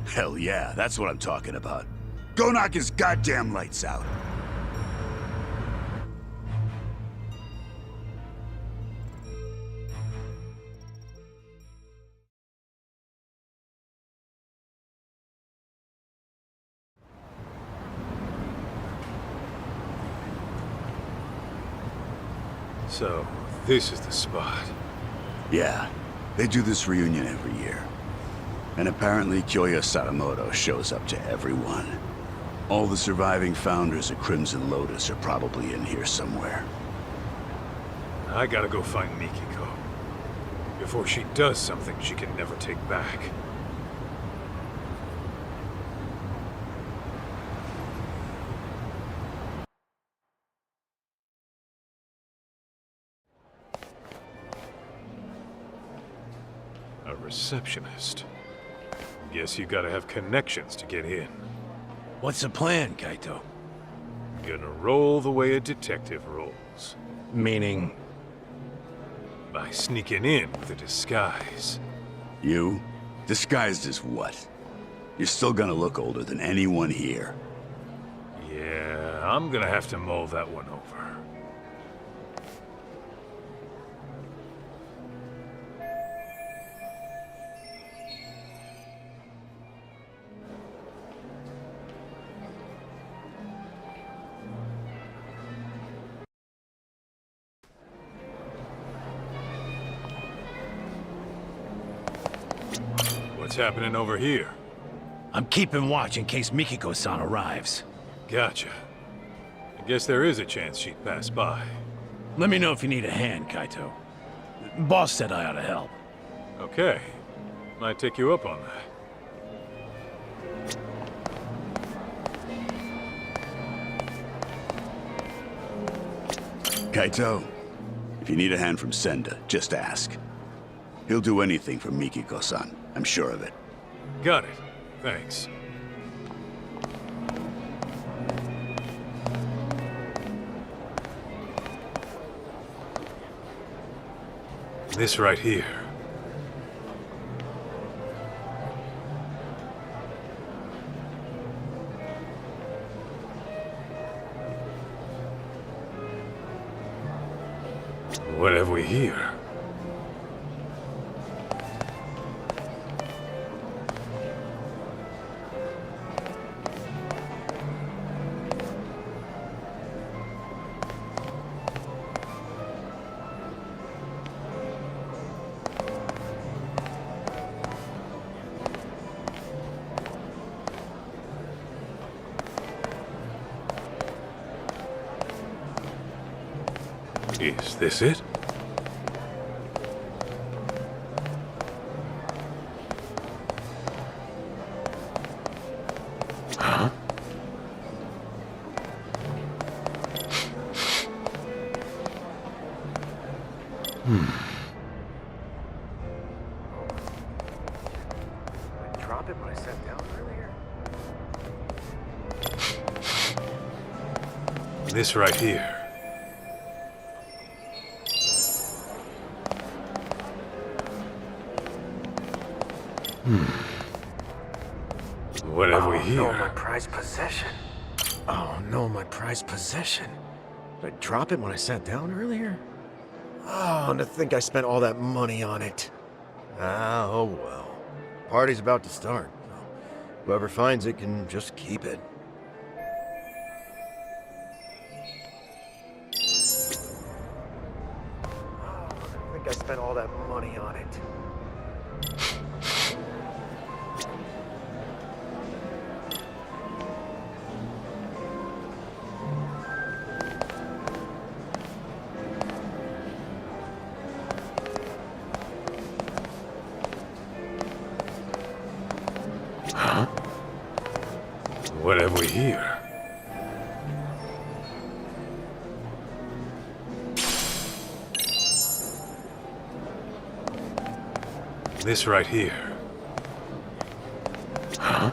Hell yeah, that's what I'm talking about. Go knock his goddamn lights out. So, this is the spot. Yeah, they do this reunion every year. And apparently Kyoya Sadamoto shows up to everyone. All the surviving founders of Crimson Lotus are probably in here somewhere. I gotta go find Mikiko. Before she does something she can never take back. receptionist. Guess you gotta have connections to get in. What's the plan, Kaito? Gonna roll the way a detective rolls. Meaning, By sneaking in with a disguise. You? Disguised as what? You're still gonna look older than anyone here. Yeah, I'm gonna have to mull that one over. What's happening over here? I'm keeping watch in case Mikiko-san arrives. Gotcha. I guess there is a chance she'd pass by. Let me know if you need a hand, Kaito. Boss said I ought to help. Okay. Might take you up on that. Kaito, if you need a hand from Senda, just ask. He'll do anything for Mikiko-san, I'm sure of it. Got it. Thanks. This right here. What have we here? Is this it? Huh? Drop it when I sat down earlier. This right here. What have we here? Oh, no, my prized possession. Oh, no, my prized possession. Did I drop it when I sat down earlier? Oh, and to think I spent all that money on it. Ah, oh well. Party's about to start. Whoever finds it can just keep it. Oh, and to think I spent all that money on it. Huh? What have we here? This right here. Huh?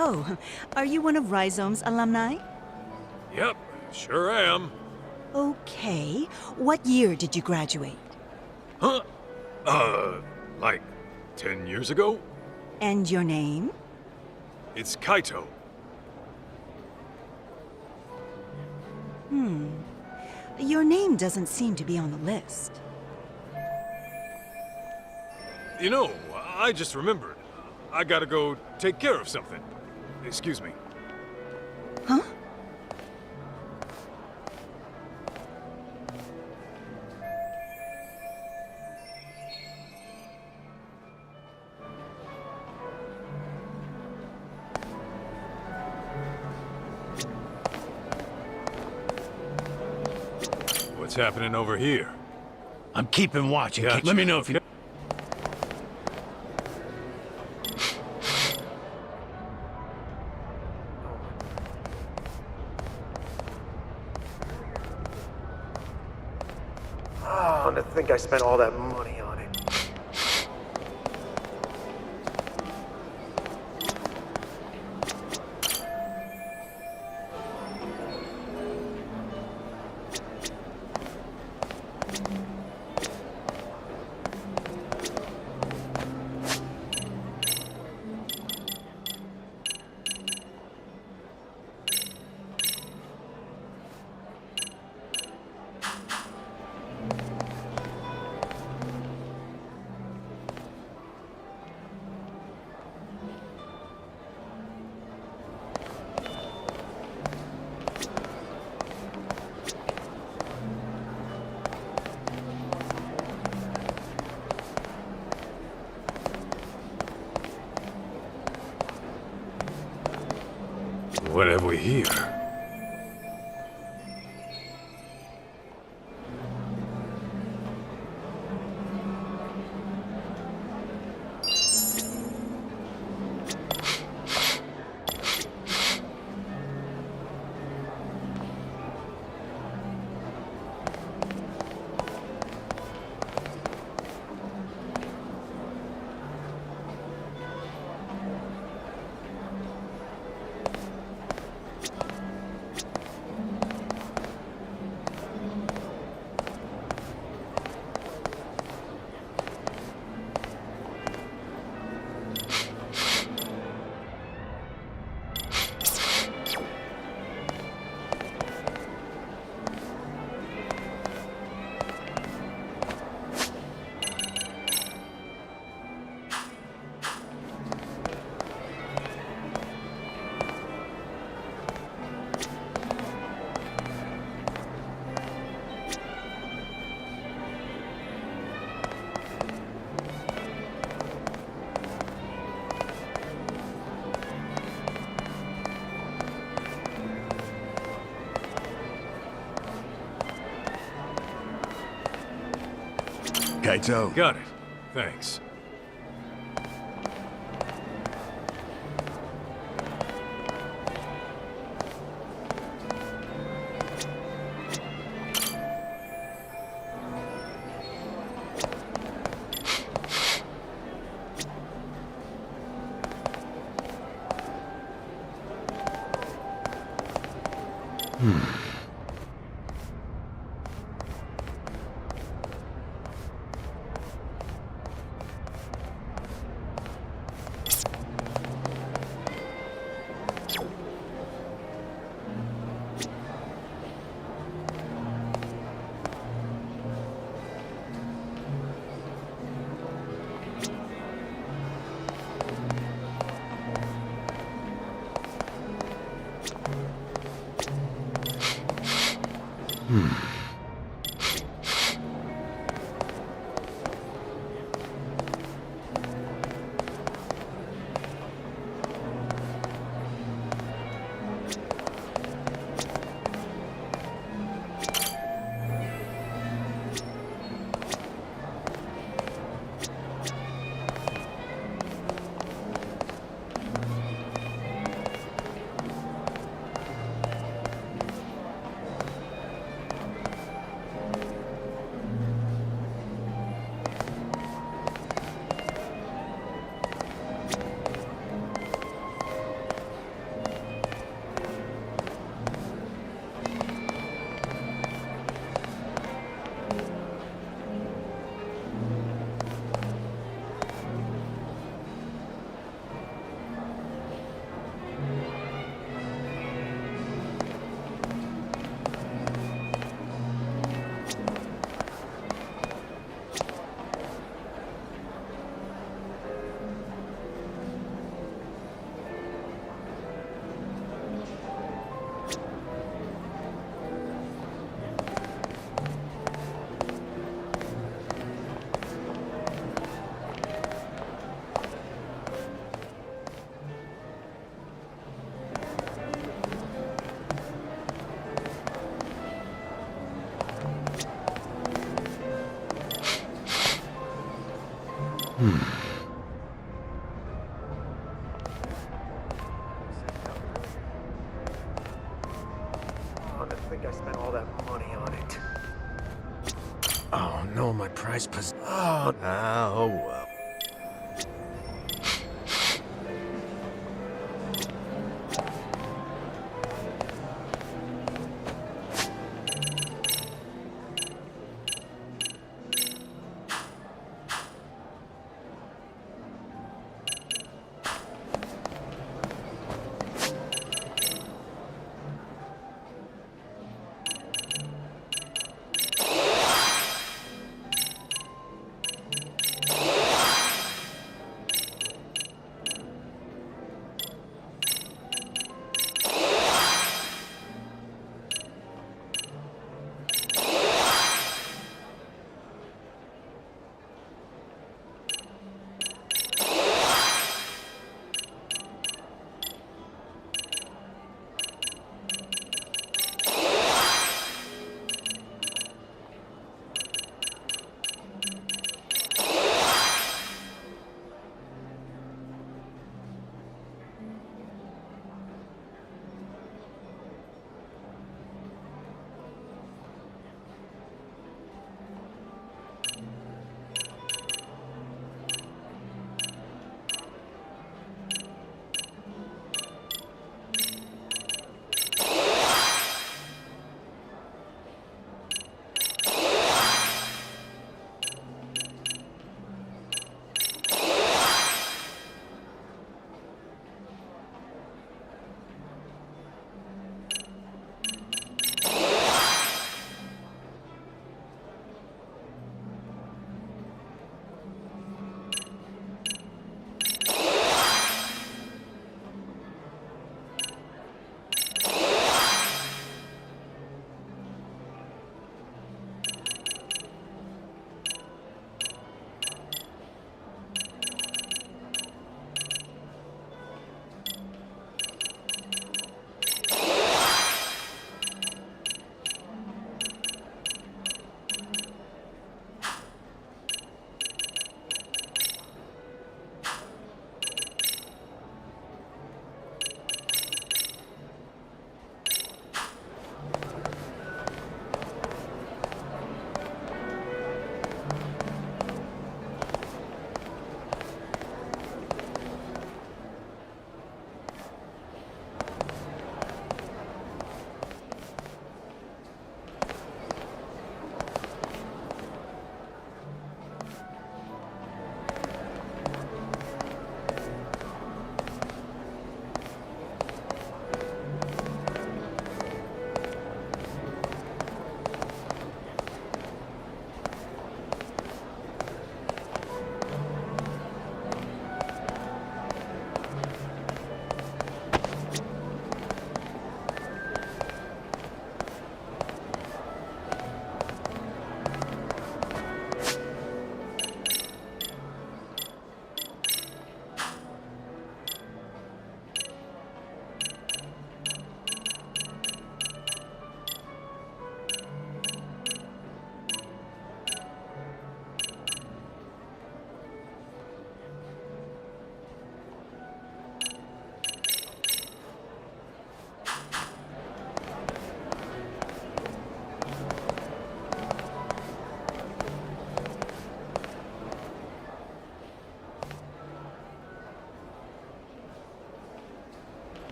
Oh, are you one of Rhizome's alumni? Yep, sure am. Okay. What year did you graduate? Huh? Like 10 years ago? And your name? It's Kaito. Your name doesn't seem to be on the list. You know, I just remembered. I gotta go take care of something. Excuse me. Huh? What's happening over here? I'm keeping watch. Gotcha. Let me know if you... Oh, to think I spent all that money on it. What have we here? Kaito, Got it. Thanks. Oh, to think I spent all that money on it. Oh no, my prized possession. Oh, well.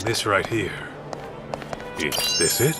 This right here. Is this it?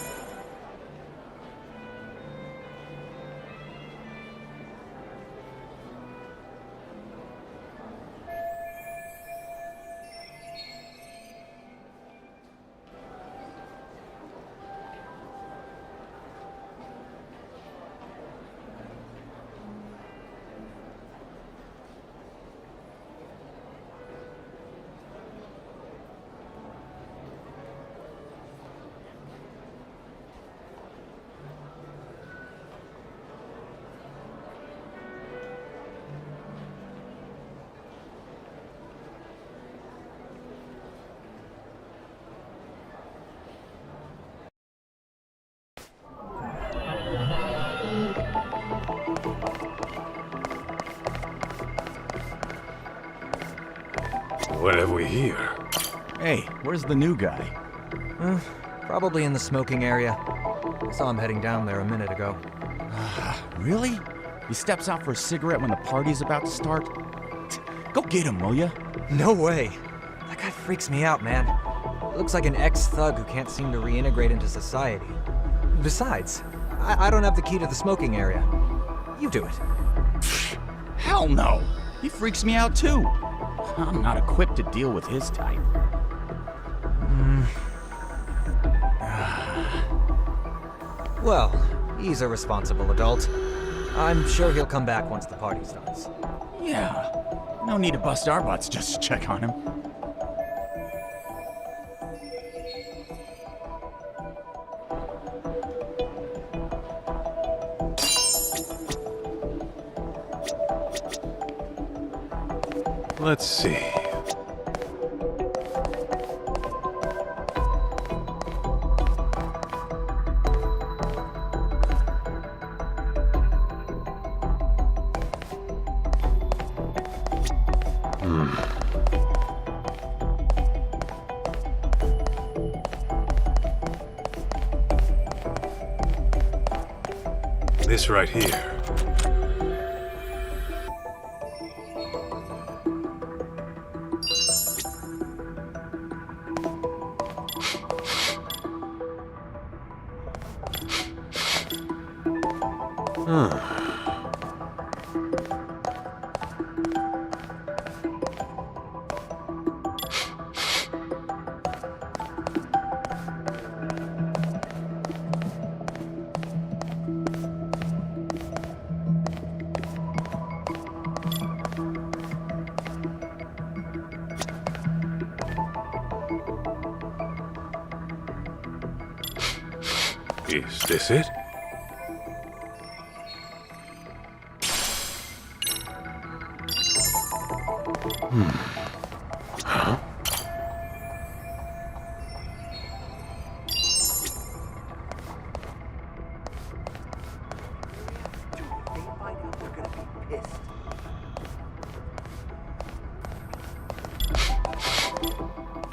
What have we here? Hey, where's the new guy? Probably in the smoking area. I saw him heading down there a minute ago. Really? He steps out for a cigarette when the party's about to start? Go get him, will ya? No way. That guy freaks me out, man. Looks like an ex-thug who can't seem to reintegrate into society. Besides, I don't have the key to the smoking area. You do it. Hell no! He freaks me out too. I'm not equipped to deal with his type. Well, he's a responsible adult. I'm sure he'll come back once the party starts. Yeah. No need to bust our butts just to check on him. Let's see. This right here. Is this it? Huh?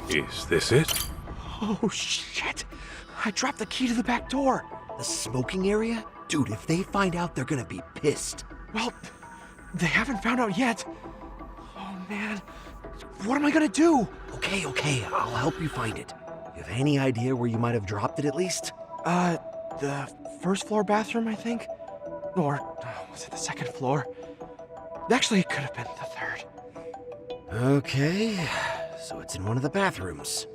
Is this it? Oh, shit! I dropped the key to the back door. The smoking area? Dude, if they find out, they're gonna be pissed. Well, they haven't found out yet. Oh, man. What am I gonna do? Okay, I'll help you find it. You have any idea where you might have dropped it at least? The first floor bathroom, I think? Or was it the second floor? Actually, it could have been the third. Okay, so it's in one of the bathrooms.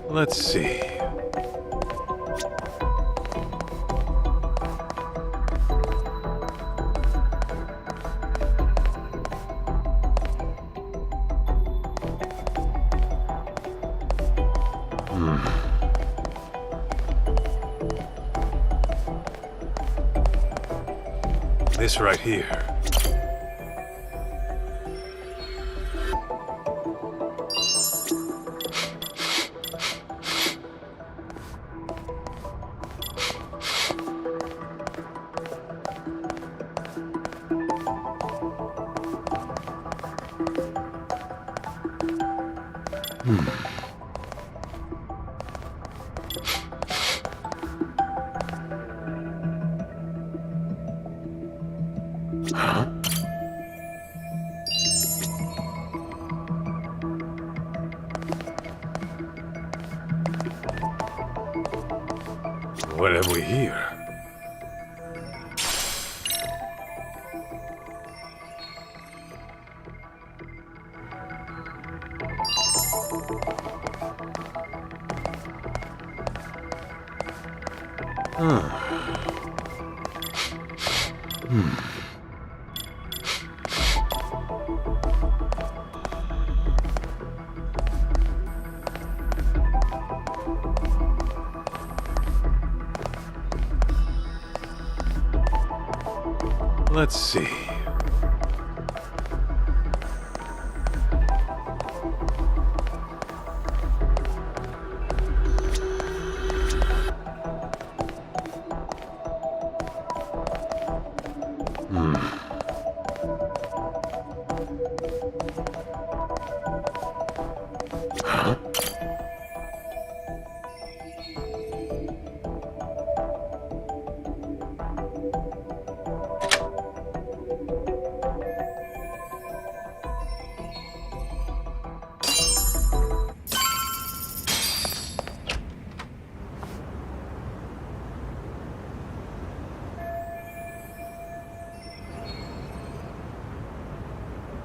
Let's see. This right here. What have we here? Let's see.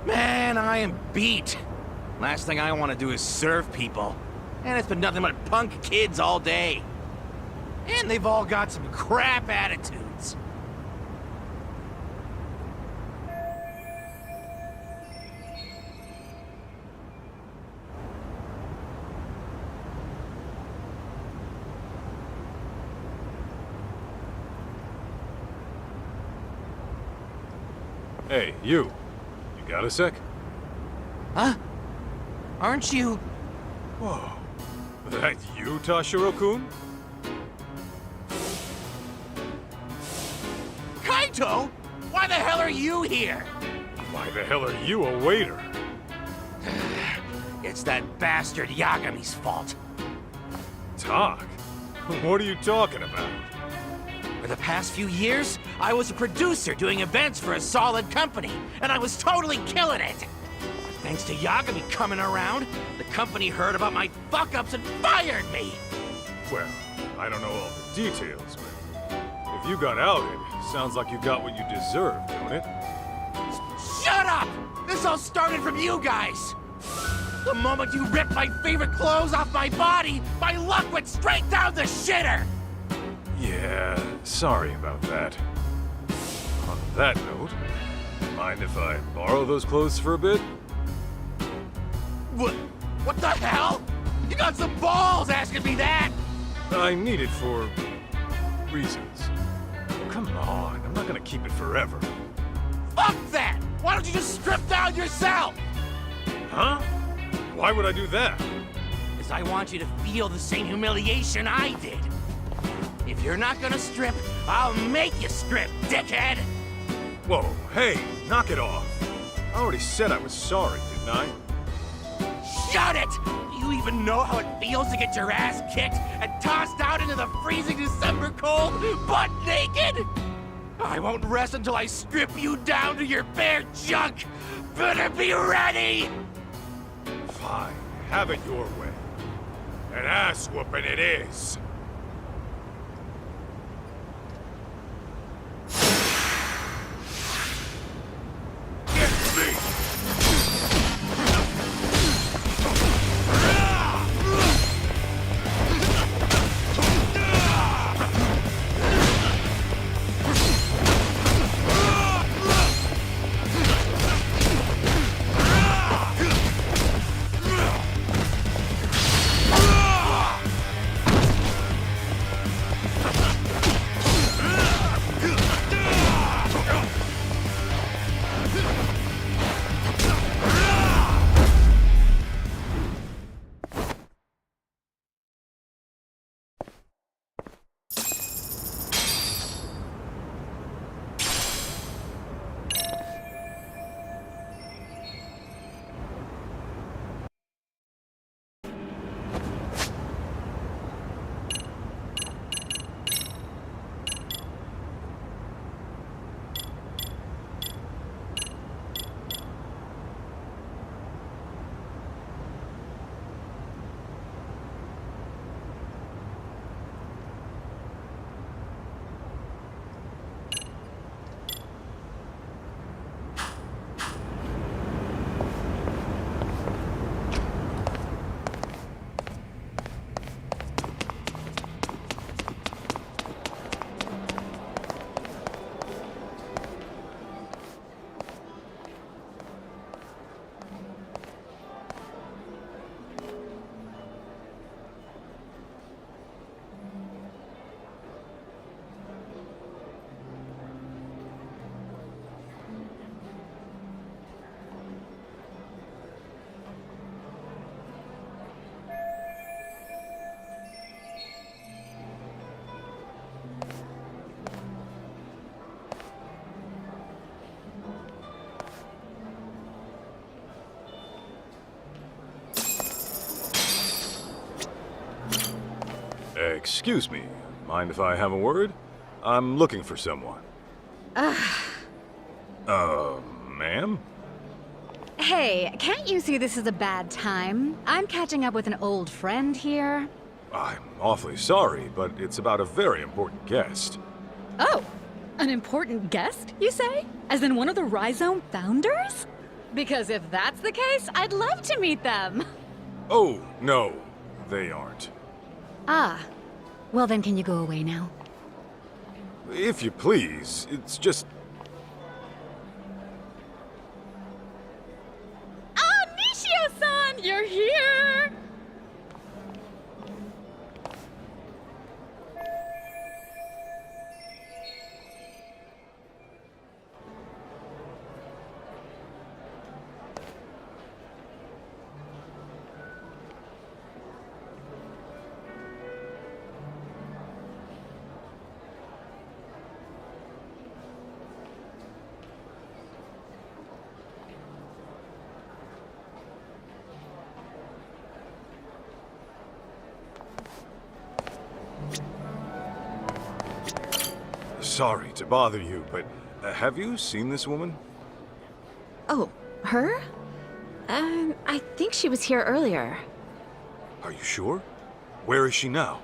Man, I am beat. Last thing I want to do is serve people. And it's been nothing but punk kids all day. And they've all got some crap attitudes. Hey, you. You got a sec? Huh? Aren't you... Whoa. That you, Tashiro-kun? Kaito? Why the hell are you here? Why the hell are you a waiter? It's that bastard Yagami's fault. Talk? What are you talking about? For the past few years, I was a producer doing events for a solid company, and I was totally killing it. Thanks to Yagami coming around, the company heard about my fuck-ups and fired me. Well, I don't know all the details, but if you got outed, sounds like you got what you deserved, don't it? Shut up! This all started from you guys! The moment you ripped my favorite clothes off my body, my luck went straight down the shitter! Yeah, sorry about that. On that note, mind if I borrow those clothes for a bit? What the hell? You got some balls asking me that! I need it for... reasons. Come on, I'm not gonna keep it forever. Fuck that! Why don't you just strip down yourself? Huh? Why would I do that? Because I want you to feel the same humiliation I did. If you're not gonna strip, I'll make you strip, dickhead! Whoa, hey, knock it off. I already said I was sorry, didn't I? Shut it! Do you even know how it feels to get your ass kicked and tossed out into the freezing December cold, butt naked? I won't rest until I strip you down to your bare junk! Better be ready! Fine, have it your way. An ass whooping it is. Get me! Excuse me. Mind if I have a word? I'm looking for someone. Ma'am? Hey, can't you see this is a bad time? I'm catching up with an old friend here. I'm awfully sorry, but it's about a very important guest. Oh, an important guest, you say? As in one of the Rhizome founders? Because if that's the case, I'd love to meet them. Oh, no, they aren't. Ah, well then can you go away now? If you please, it's just... Ah, Nishio-san, you're here! Sorry to bother you, but have you seen this woman? Oh, her? I think she was here earlier. Are you sure? Where is she now?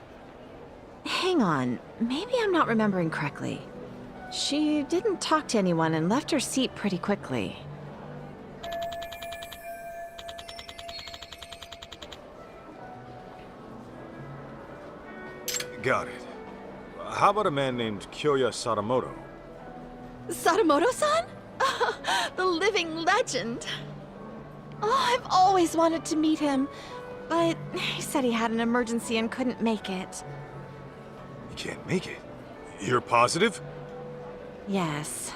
Hang on, maybe I'm not remembering correctly. She didn't talk to anyone and left her seat pretty quickly. Got it. How about a man named Kyoya Sadamoto? Sadamoto-san? The living legend. Oh, I've always wanted to meet him, but he said he had an emergency and couldn't make it. You can't make it. You're positive? Yes.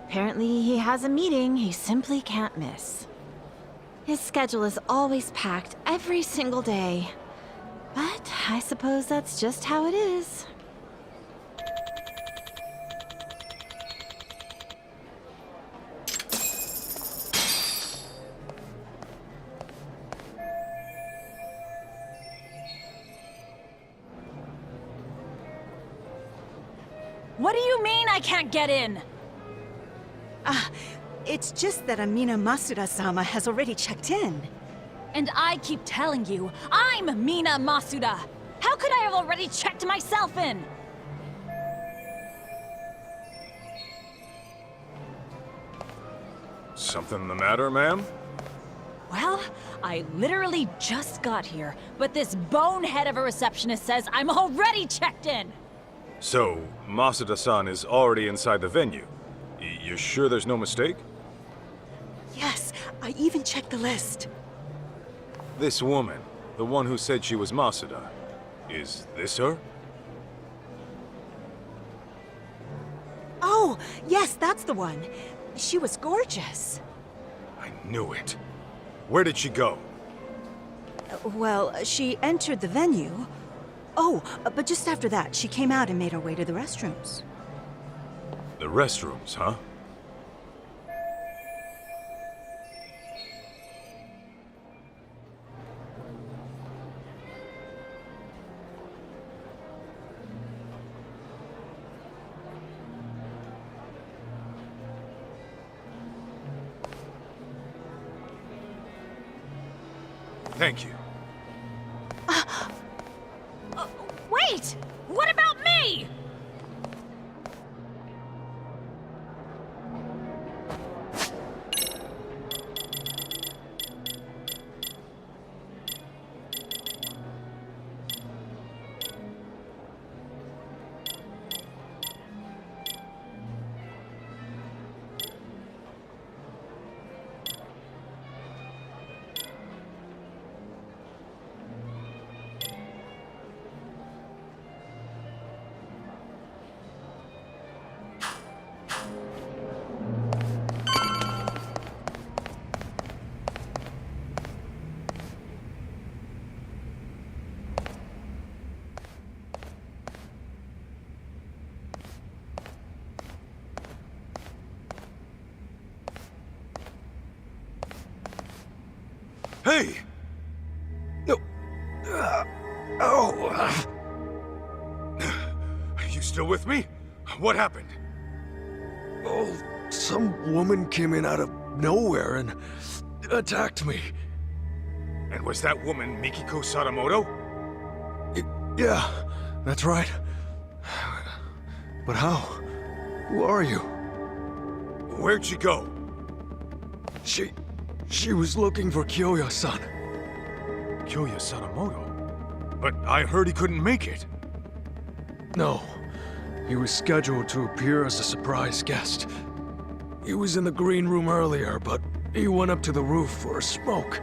Apparently he has a meeting he simply can't miss. His schedule is always packed every single day. But I suppose that's just how it is. What do you mean I can't get in? It's just that Amina Masuda-sama has already checked in. And I keep telling you, I'm Mina Masuda! How could I have already checked myself in? Something the matter, ma'am? Well, I literally just got here, but this bonehead of a receptionist says I'm already checked in! So, Masuda-san is already inside the venue. You sure there's no mistake? Yes, I even checked the list. This woman, the one who said she was Masuda, is this her? Oh, yes, that's the one. She was gorgeous. I knew it. Where did she go? Well, she entered the venue. Oh, but just after that, she came out and made her way to the restrooms. The restrooms, huh? Thank you. Wait! What about me? Hey! No. with me? What happened? Oh, some woman came in out of nowhere and attacked me. And was that woman Mikiko Sadamoto? Yeah, that's right. But how? Who are you? Where'd she go? She was looking for Kyoya-san. Kyoya Sadamoto? But I heard he couldn't make it. No. He was scheduled to appear as a surprise guest. He was in the green room earlier, but he went up to the roof for a smoke.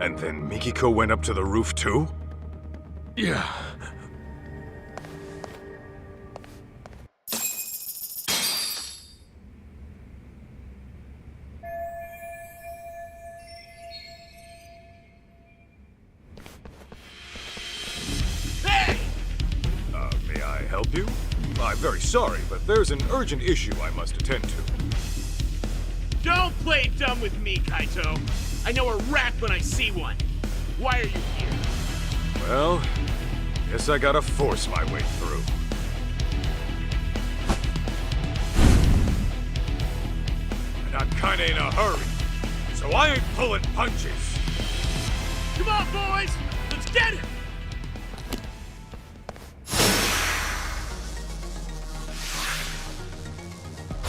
And then Mikiko went up to the roof too? Yeah. May I help you? I'm very sorry, but there's an urgent issue I must attend to. Don't play dumb with me, Kaito. I know a rat when I see one. Why are you here? Well, guess I gotta force my way through. And I'm kinda in a hurry, so I ain't pulling punches. Come on, boys! Let's get him!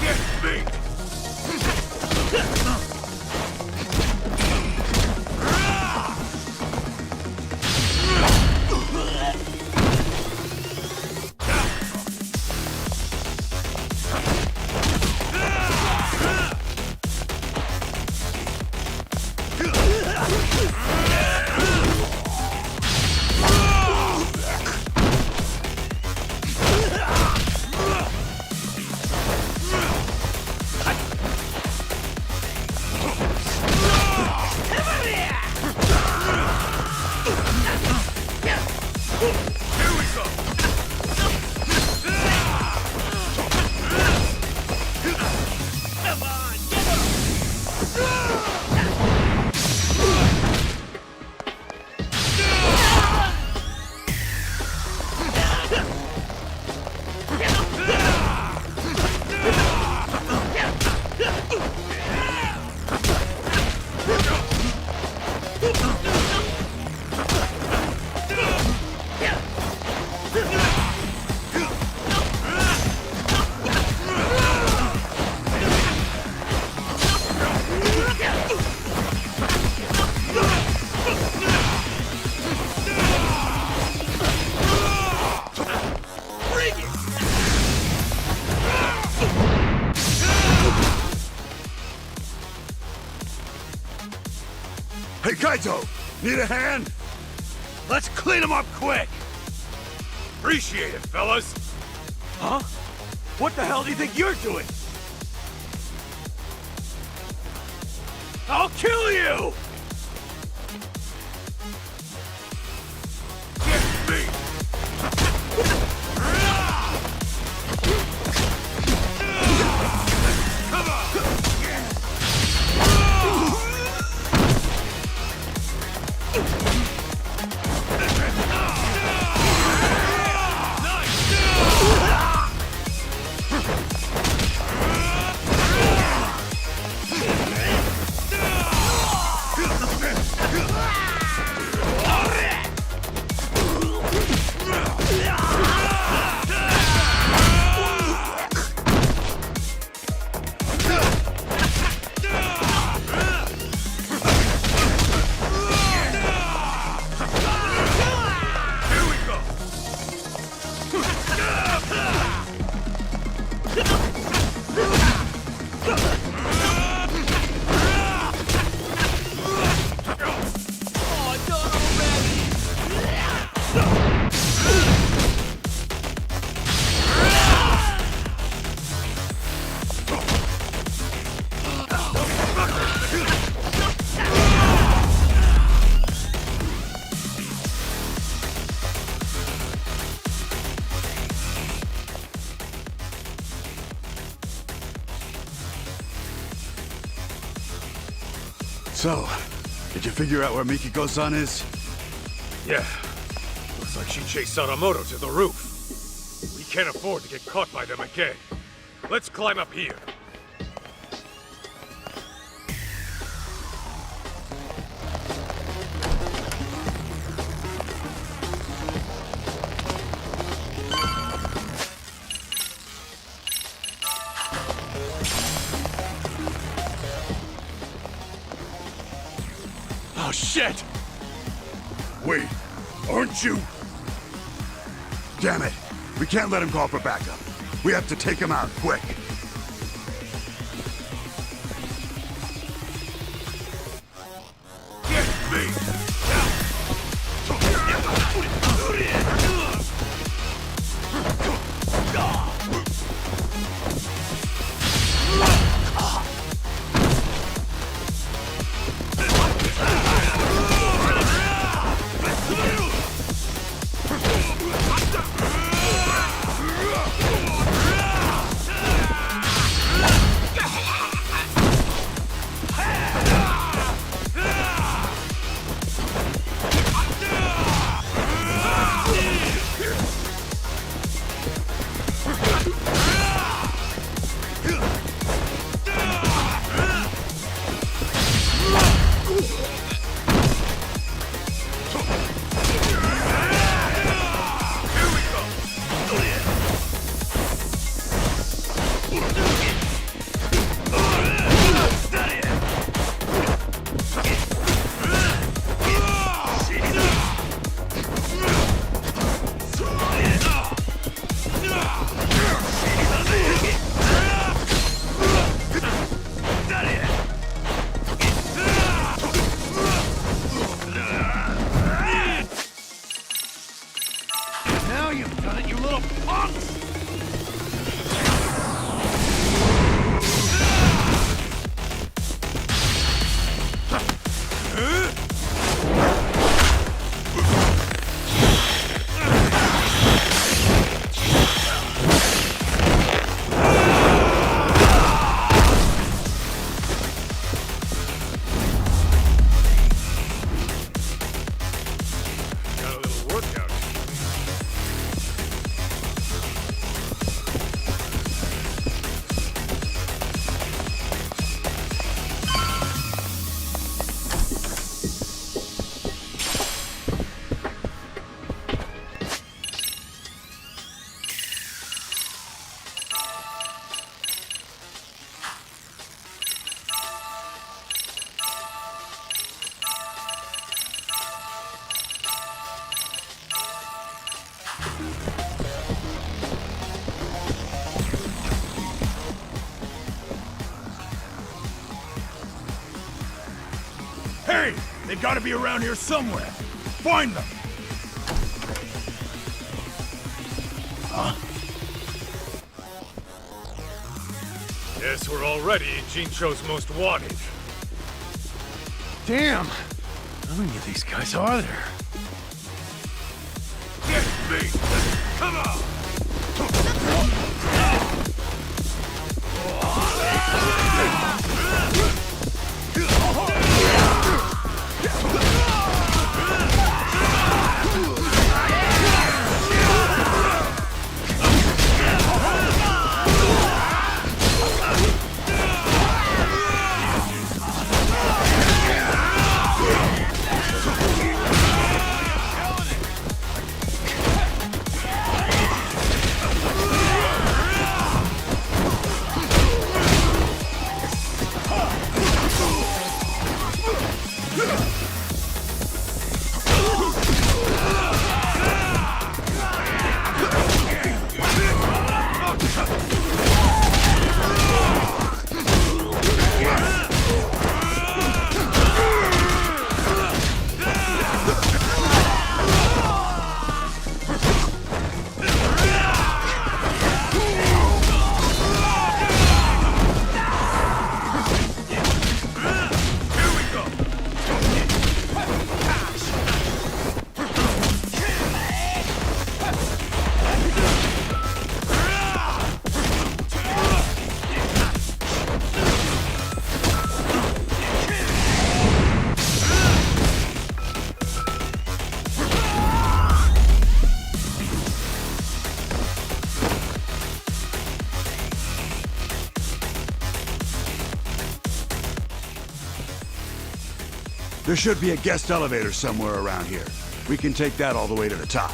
Get me! Hey, Kaito! Need a hand? Let's clean him up quick! Appreciate it, fellas! Huh? What the hell do you think you're doing? I'll kill you! Get me! Come on! So, did you figure out where Mikiko-san is? Yeah. Looks like she chased Sadamoto to the roof. We can't afford to get caught by them again. Let's climb up here. Oh, shit! Wait, aren't you? Damn it! We can't let him call for backup. We have to take him out, quick. Get me! Now you've done it, you little punks! Got a little workout. Hey! They gotta be around here somewhere! Find them! Huh? Guess we're already Jincho's most wanted. Damn! How many of these guys are there? Get me! Come on! There should be a guest elevator somewhere around here. We can take that all the way to the top.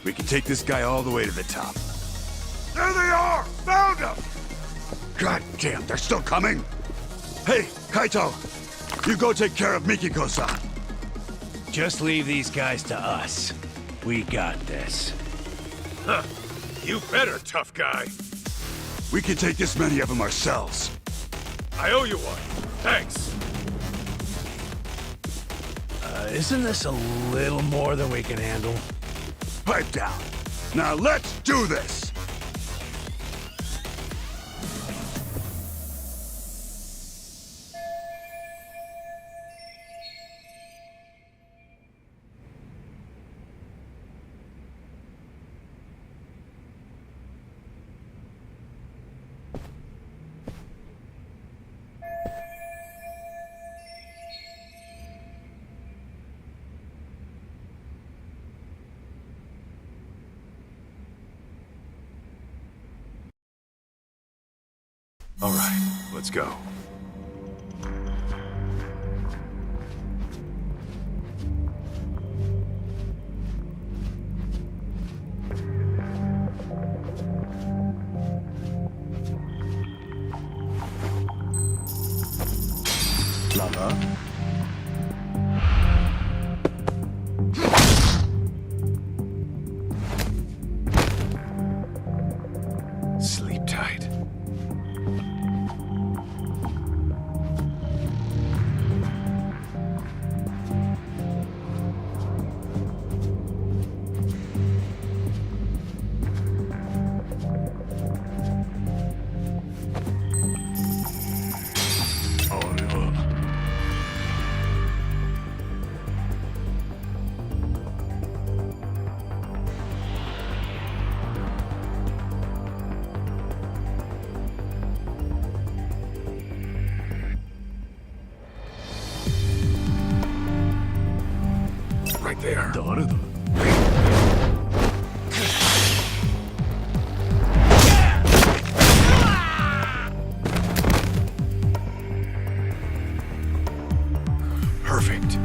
We can take this guy all the way to the top. There they are! Found them! God damn, they're still coming! Hey, Kaito! You go take care of Mikiko-san. Just leave these guys to us. We got this. Huh. You better, tough guy. We can take this many of them ourselves. I owe you one. Thanks. Isn't this a little more than we can handle? Pipe down. Now let's do this! All right, let's go. Lover? Sleep tight. Right there. Perfect.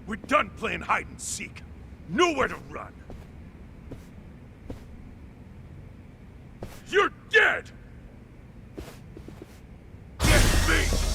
We're done playing hide and seek. Nowhere to run. You're dead! Get me!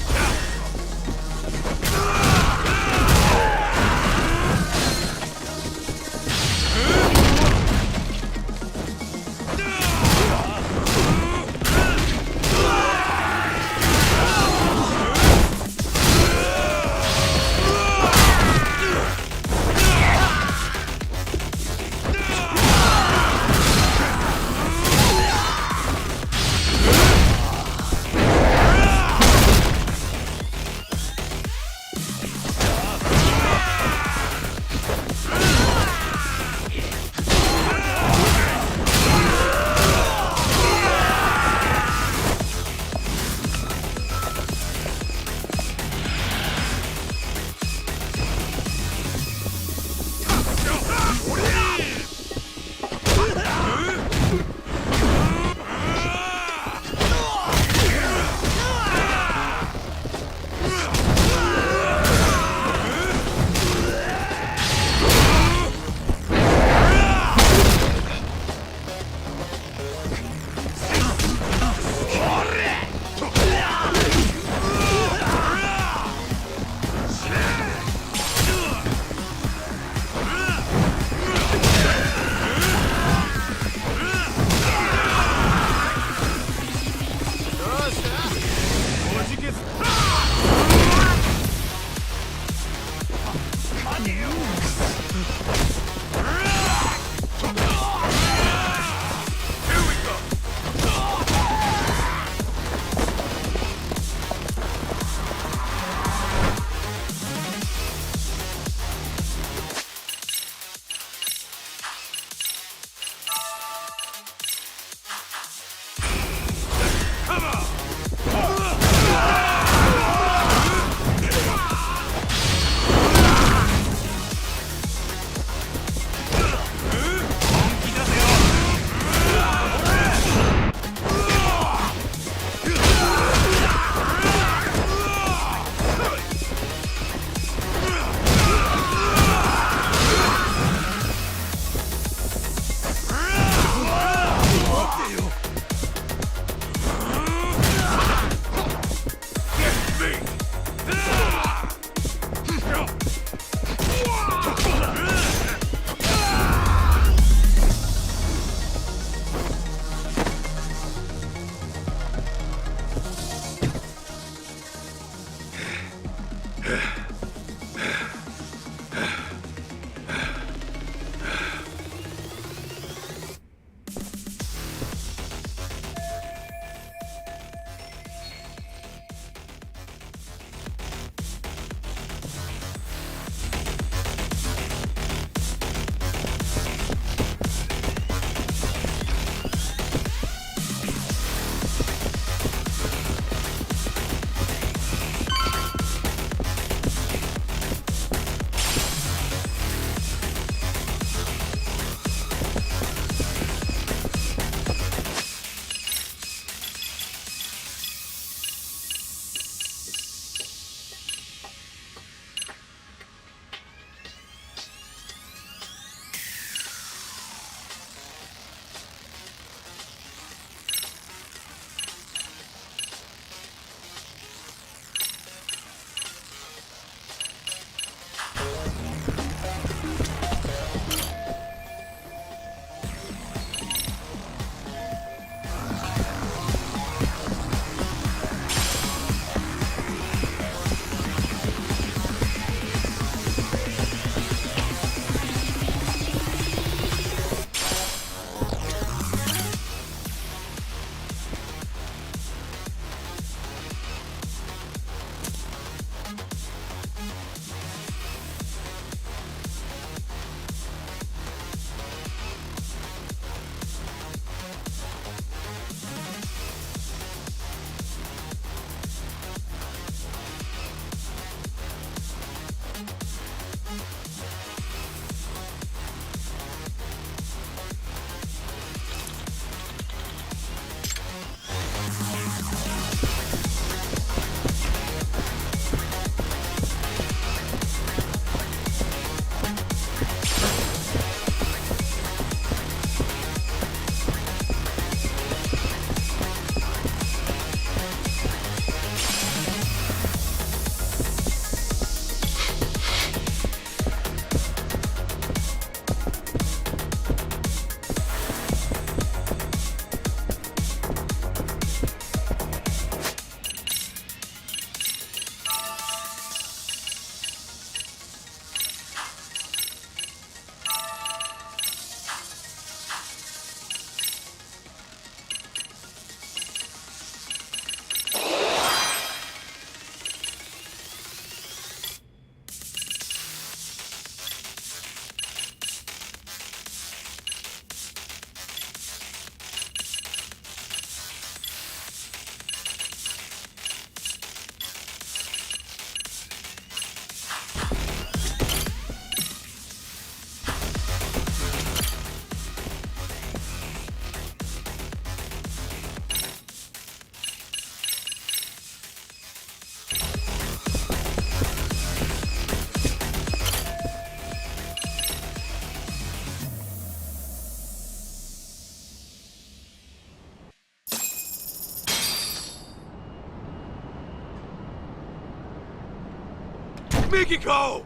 Mikiko!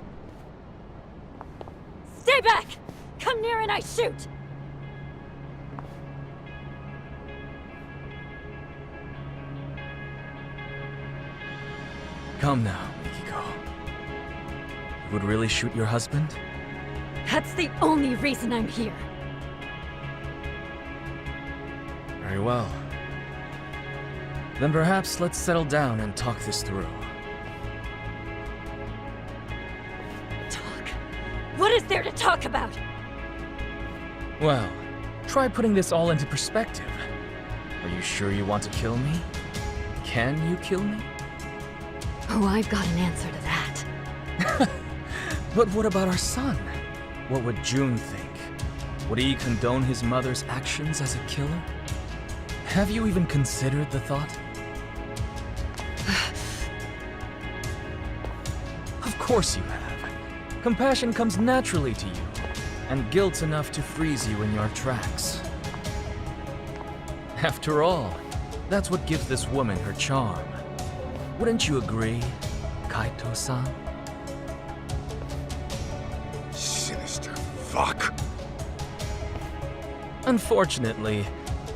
Stay back! Come near and I shoot! Come now, Mikiko. You would really shoot your husband? That's the only reason I'm here. Very well. Then perhaps let's settle down and talk this through. Talk? What is there to talk about? Well, try putting this all into perspective. Are you sure you want to kill me? Can you kill me? Oh, I've got an answer to that. But what about our son? What would June think? Would he condone his mother's actions as a killer? Have you even considered the thought? Of course you have. Compassion comes naturally to you, and guilt's enough to freeze you in your tracks. After all, that's what gives this woman her charm. Wouldn't you agree, Kaito-san? Sinister fuck. Unfortunately,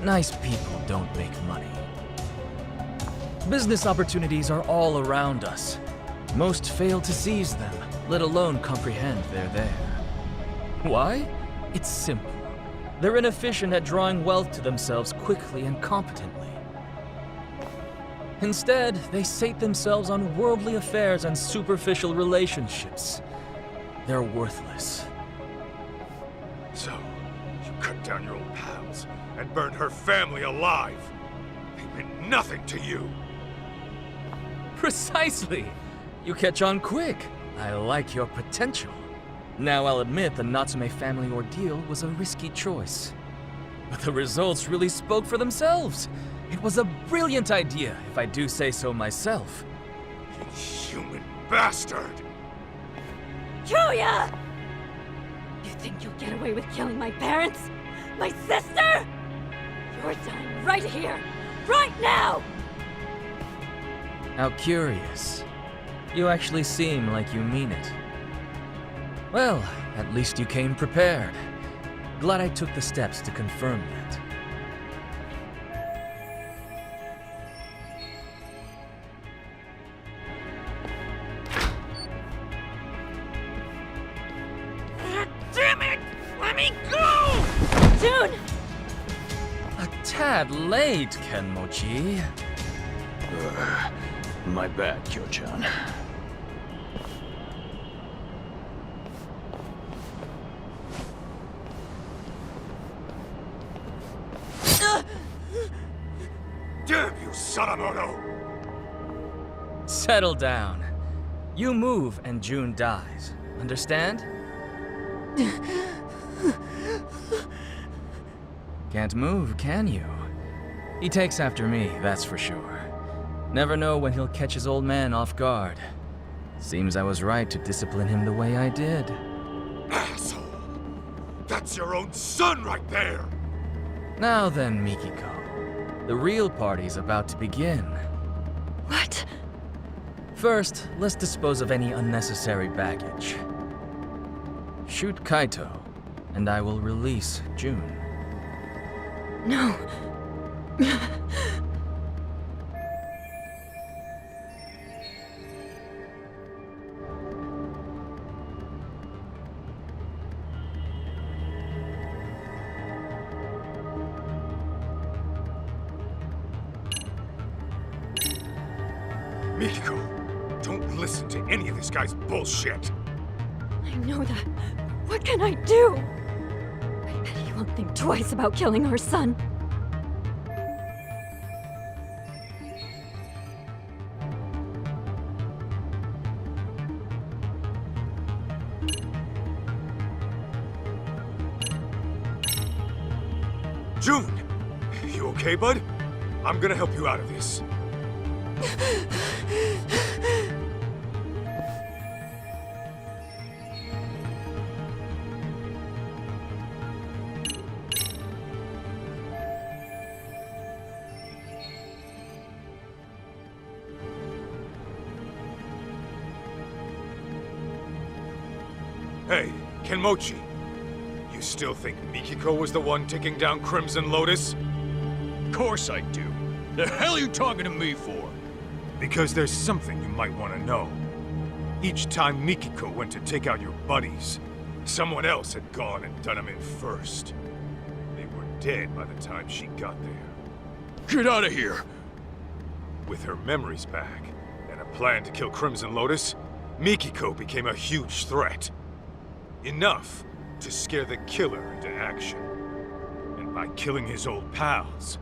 nice people don't make money. Business opportunities are all around us. Most fail to seize them, let alone comprehend they're there. Why? It's simple. They're inefficient at drawing wealth to themselves quickly and competently. Instead, they sate themselves on worldly affairs and superficial relationships. They're worthless. So, you cut down your old pals and burned her family alive. They meant nothing to you. Precisely! You catch on quick. I like your potential. Now I'll admit the Natsume family ordeal was a risky choice. But the results really spoke for themselves. It was a brilliant idea, if I do say so myself. Human bastard! Julia! You think you'll get away with killing my parents? My sister? You're dying right here, right now! How curious. You actually seem like you mean it. Well, at least you came prepared. Glad I took the steps to confirm that. Damn it! Let me go! June! A tad late, Kenmochi. My bad, Kyo-chan. Damn you, Sadamoto! Settle down. You move and June dies. Understand? Can't move, can you? He takes after me, that's for sure. Never know when he'll catch his old man off guard. Seems I was right to discipline him the way I did. Asshole! That's your own son right there! Now then, Mikiko. The real party's about to begin. What? First, let's dispose of any unnecessary baggage. Shoot Kaito, and I will release June. No. Mikiko, don't listen to any of this guy's bullshit. I know that. What can I do? I bet he won't think twice about killing our son. June! You okay, bud? I'm gonna help you out of this. Hey, Kenmochi. You still think Mikiko was the one taking down Crimson Lotus? Of course I do. The hell are you talking to me for? Because there's something you might want to know. Each time Mikiko went to take out your buddies, someone else had gone and done him in first. They were dead by the time she got there. Get out of here! With her memories back, and a plan to kill Crimson Lotus, Mikiko became a huge threat. Enough to scare the killer into action. And by killing his old pals,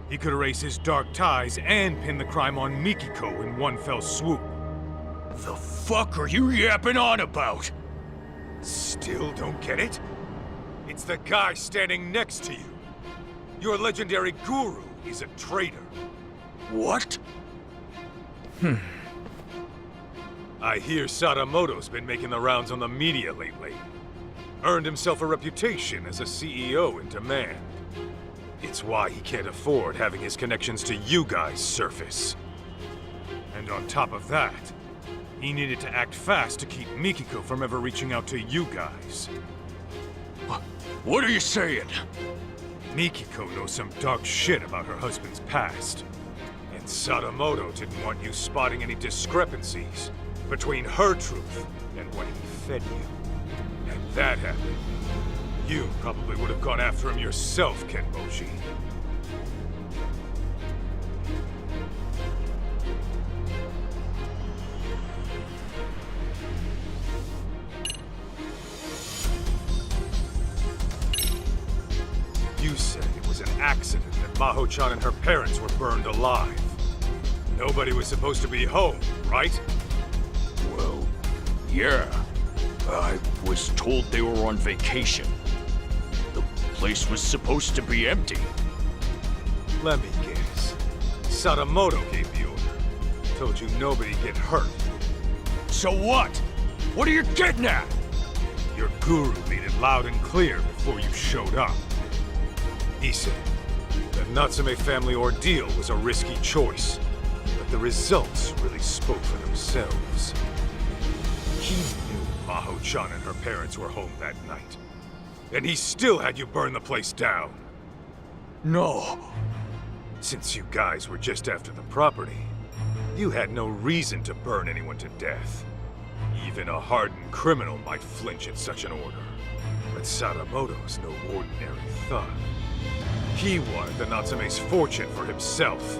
he could erase his dark ties and pin the crime on Mikiko in one fell swoop. The fuck are you yapping on about? Still don't get it? It's the guy standing next to you. Your legendary guru is a traitor. What? I hear Sadamoto's been making the rounds on the media lately. Earned himself a reputation as a CEO in demand. It's why he can't afford having his connections to you guys surface. And on top of that, he needed to act fast to keep Mikiko from ever reaching out to you guys. What are you saying? Mikiko knows some dark shit about her husband's past. And Sadamoto didn't want you spotting any discrepancies between her truth and what he fed you. And that happened. You probably would have gone after him yourself, Kenmochi. You said it was an accident that Maho-chan and her parents were burned alive. Nobody was supposed to be home, right? Well, yeah. I was told they were on vacation. The place was supposed to be empty. Let me guess. Sadamoto gave the order. Told you nobody get hurt. So what? What are you getting at? Your guru made it loud and clear before you showed up. He said the Natsume family ordeal was a risky choice, but the results really spoke for themselves. He knew Maho-chan and her parents were home that night, and he still had you burn the place down. No. Since you guys were just after the property, you had no reason to burn anyone to death. Even a hardened criminal might flinch at such an order. But Sadamoto's no ordinary thug. He wanted the Natsume's fortune for himself.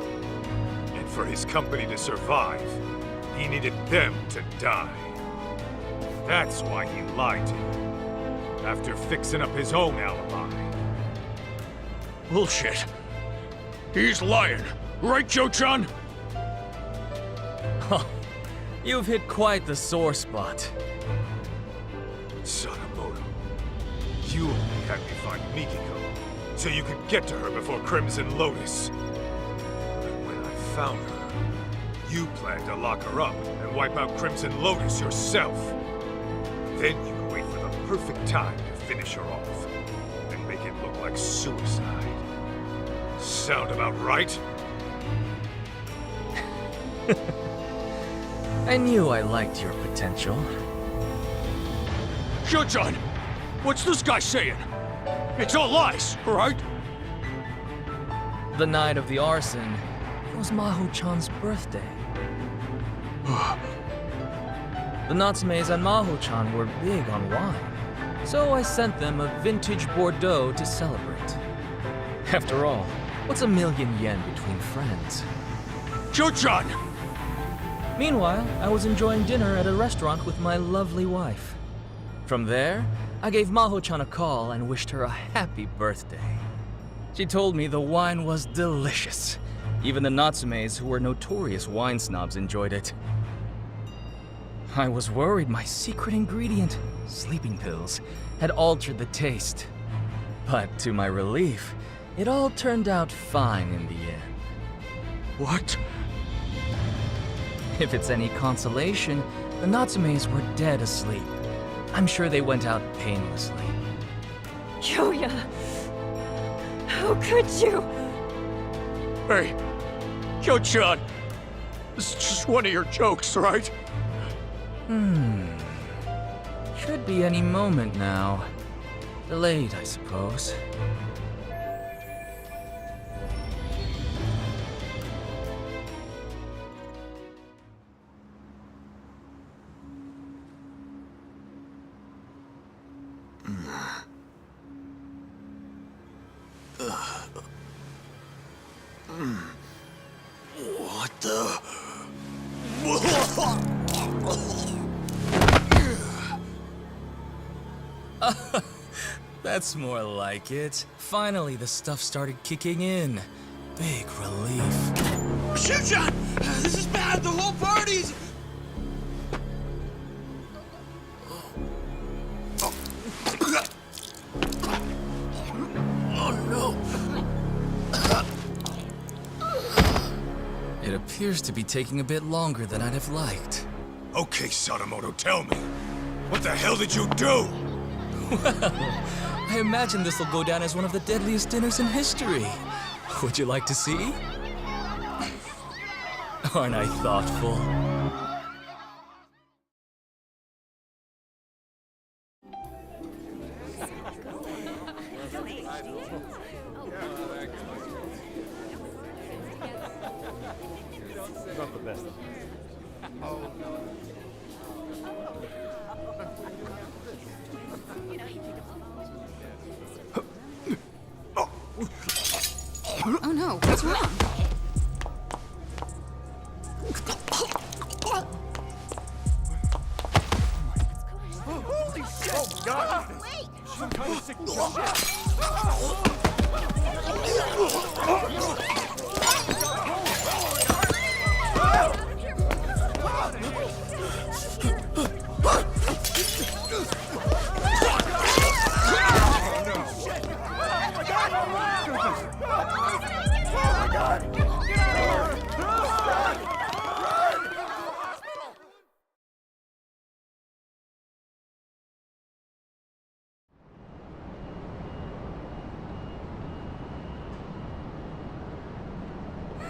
And for his company to survive, he needed them to die. That's why he lied to you, after fixing up his own alibi. Bullshit. He's lying. Right, Joe-chan? Huh. You've hit quite the sore spot. Sadamoto, you only had me find Mikiko, so you could get to her before Crimson Lotus. But when I found her, you planned to lock her up and wipe out Crimson Lotus yourself. Then you could wait for the perfect time to finish her off, and make it look like suicide. Sound about right? I knew I liked your potential. Joe-chan, what's this guy saying? It's all lies, right? The night of the arson, it was Maho-chan's birthday. The Natsumes and Maho-chan were big on wine, so I sent them a vintage Bordeaux to celebrate. After all, what's a million yen between friends? Joe-chan! Meanwhile, I was enjoying dinner at a restaurant with my lovely wife. From there, I gave Maho-chan a call and wished her a happy birthday. She told me the wine was delicious. Even the Natsumes, who were notorious wine snobs, enjoyed it. I was worried my secret ingredient, sleeping pills, had altered the taste. But to my relief, it all turned out fine in the end. What? If it's any consolation, the Natsumes were dead asleep. I'm sure they went out painlessly. Kyoya! How could you? Hey, Kyo-chan! This is just one of your jokes, right? Should Could be any moment now. Delayed, I suppose. What the? That's more like it. Finally, the stuff started kicking in. Big relief. Shoot shot! This is bad! The whole party's... Oh no! It appears to be taking a bit longer than I'd have liked. Okay, Sadamoto, tell me. What the hell did you do? Well, I imagine this will go down as one of the deadliest dinners in history. Would you like to see? Aren't I thoughtful? Not the best. Oh no, what's wrong? Holy shit! Oh, God! Wait! Some kind of sick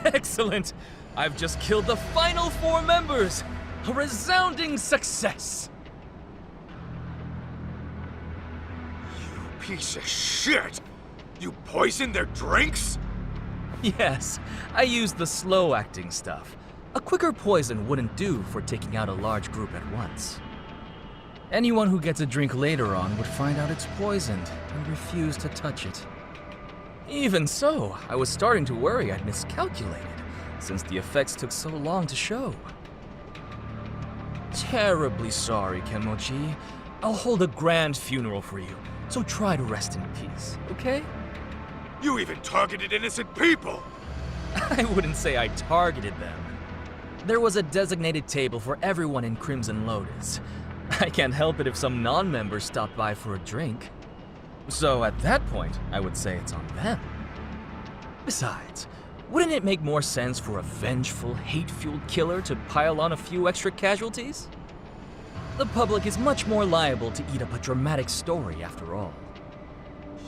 Excellent! I've just killed the final 4 members! A resounding success! piece of shit! You poisoned their drinks? Yes, I used the slow-acting stuff. A quicker poison wouldn't do for taking out a large group at once. Anyone who gets a drink later on would find out it's poisoned and refuse to touch it. Even so, I was starting to worry I'd miscalculated, since the effects took so long to show. Terribly sorry, Kenmochi. I'll hold a grand funeral for you, so try to rest in peace, okay? You even targeted innocent people! I wouldn't say I targeted them. There was a designated table for everyone in Crimson Lotus. I can't help it if some non-members stopped by for a drink. So at that point, I would say it's on them. Besides, wouldn't it make more sense for a vengeful, hate-fueled killer to pile on a few extra casualties? The public is much more liable to eat up a dramatic story after all.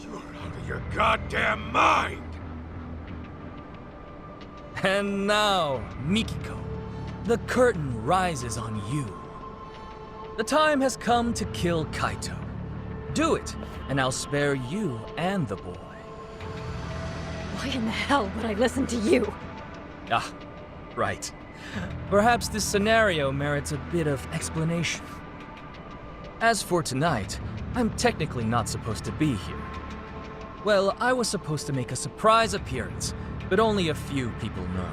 You're out of your goddamn mind! And now, Mikiko, the curtain rises on you. The time has come to kill Kaito. Do it, and I'll spare you and the boy. Why in the hell would I listen to you? Ah, right. Perhaps this scenario merits a bit of explanation. As for tonight, I'm technically not supposed to be here. Well, I was supposed to make a surprise appearance, but only a few people know.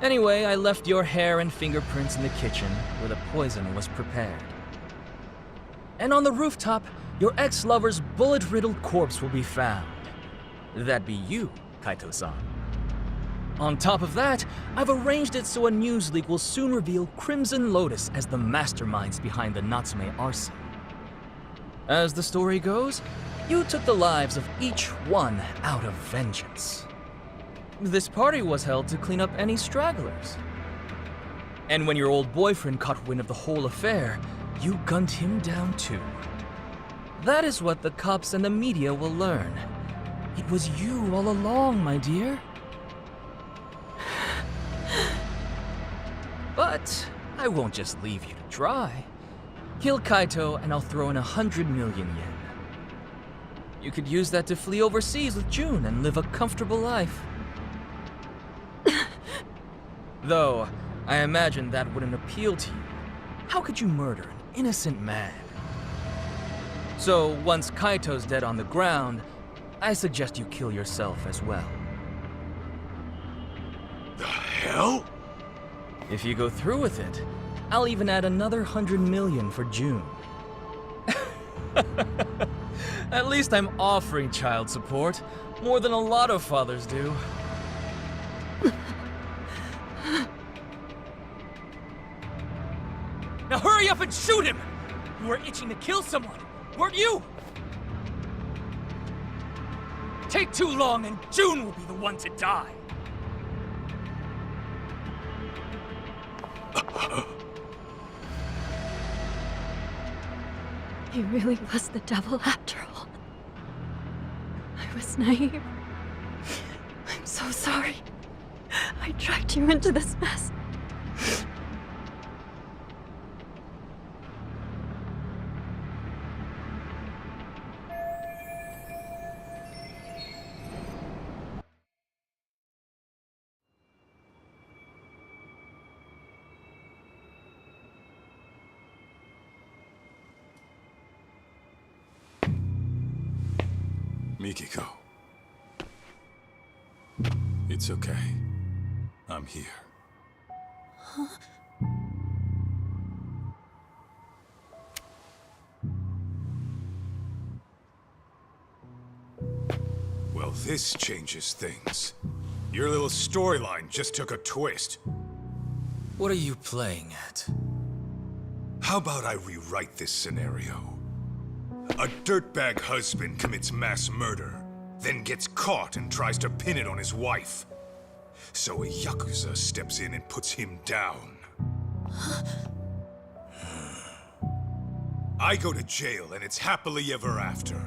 Anyway, I left your hair and fingerprints in the kitchen where the poison was prepared. And on the rooftop, your ex-lover's bullet-riddled corpse will be found. That'd be you, Kaito-san. On top of that, I've arranged it so a news leak will soon reveal Crimson Lotus as the masterminds behind the Natsume arson. As the story goes, you took the lives of each one out of vengeance. This party was held to clean up any stragglers. And when your old boyfriend caught wind of the whole affair, you gunned him down too. That is what the cops and the media will learn. It was you all along, my dear. But I won't just leave you to dry. Kill Kaito and I'll throw in 100 million yen. You could use that to flee overseas with June and live a comfortable life. Though, I imagine that wouldn't appeal to you. How could you murder an innocent man? So, once Kaito's dead on the ground, I suggest you kill yourself as well. The hell? If you go through with it, I'll even add another 100 million for June. At least I'm offering child support, more than a lot of fathers do. Now hurry up and shoot him! You were itching to kill someone, weren't you? Take too long and June will be the one to die. He really was the devil after all. I was naive. I'm so sorry. I dragged you into this mess. Mikiko. It's okay. I'm here. Huh? Well, this changes things. Your little storyline just took a twist. What are you playing at? How about I rewrite this scenario? A dirtbag husband commits mass murder, then gets caught and tries to pin it on his wife. So a Yakuza steps in and puts him down. I go to jail and it's happily ever after.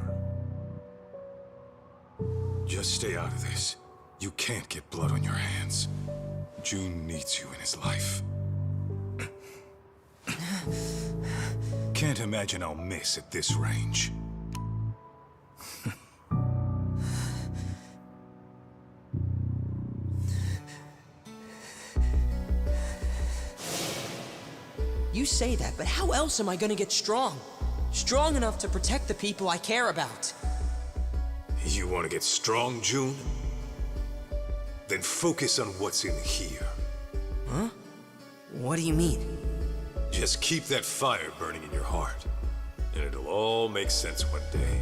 Just stay out of this. You can't get blood on your hands. June needs you in his life. Can't imagine I'll miss at this range. You say that, but how else am I gonna get strong? Strong enough to protect the people I care about. You want to get strong, June? Then focus on what's in here. Huh? What do you mean? Just keep that fire burning in your heart, and it'll all make sense one day.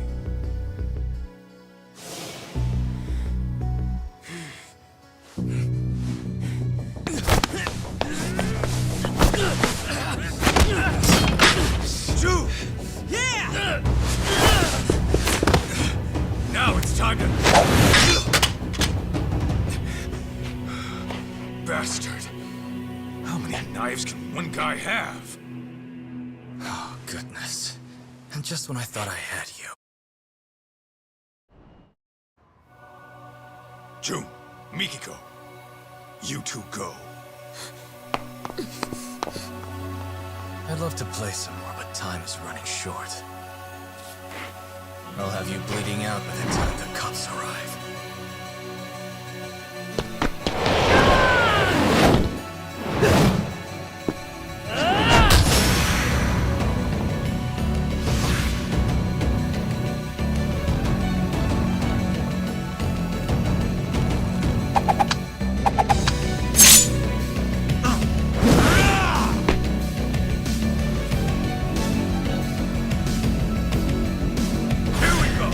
June! Yeah! Now it's time to... Bastard! How many knives can one guy have? Oh, goodness. And just when I thought I had you. June, Mikiko, you two go. I'd love to play some more, but time is running short. I'll have you bleeding out by the time the cops arrive. Here we go!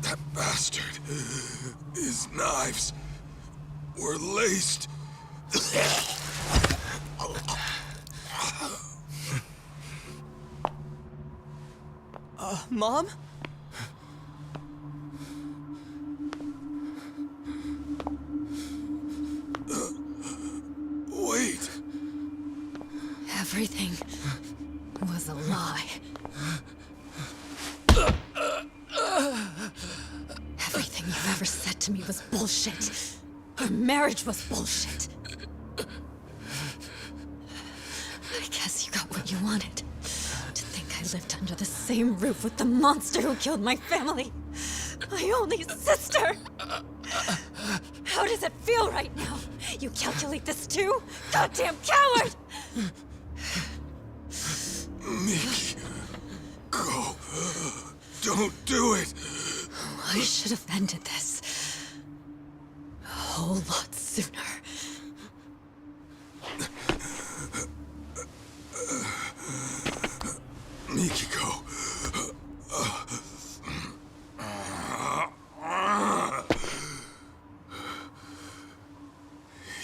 That bastard. His knives were laced. Mom? Wait. Everything was a lie. Everything you've ever said to me was bullshit. Our marriage was bullshit. I guess you got what you wanted. To think I lived under the same roof with the monster who killed my family. My only sister. How does it feel right now? You calculate this too? Goddamn coward! Miki, go. Don't do it. I should have ended this a whole lot sooner. Mikiko.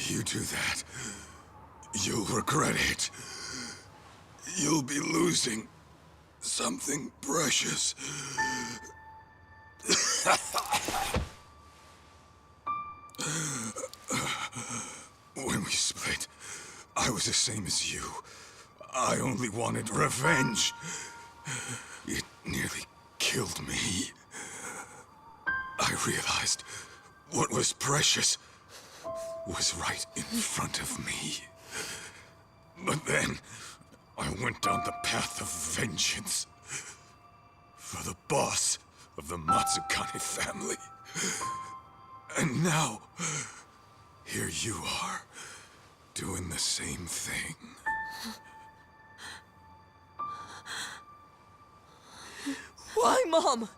You do that, you'll regret it. You'll be losing something precious. When we split, I was the same as you. I only wanted revenge. It nearly killed me. I realized what was precious was right in front of me. But then, I went down the path of vengeance. For the boss of the Matsukane family. And now, here you are, doing the same thing. Why, Mom?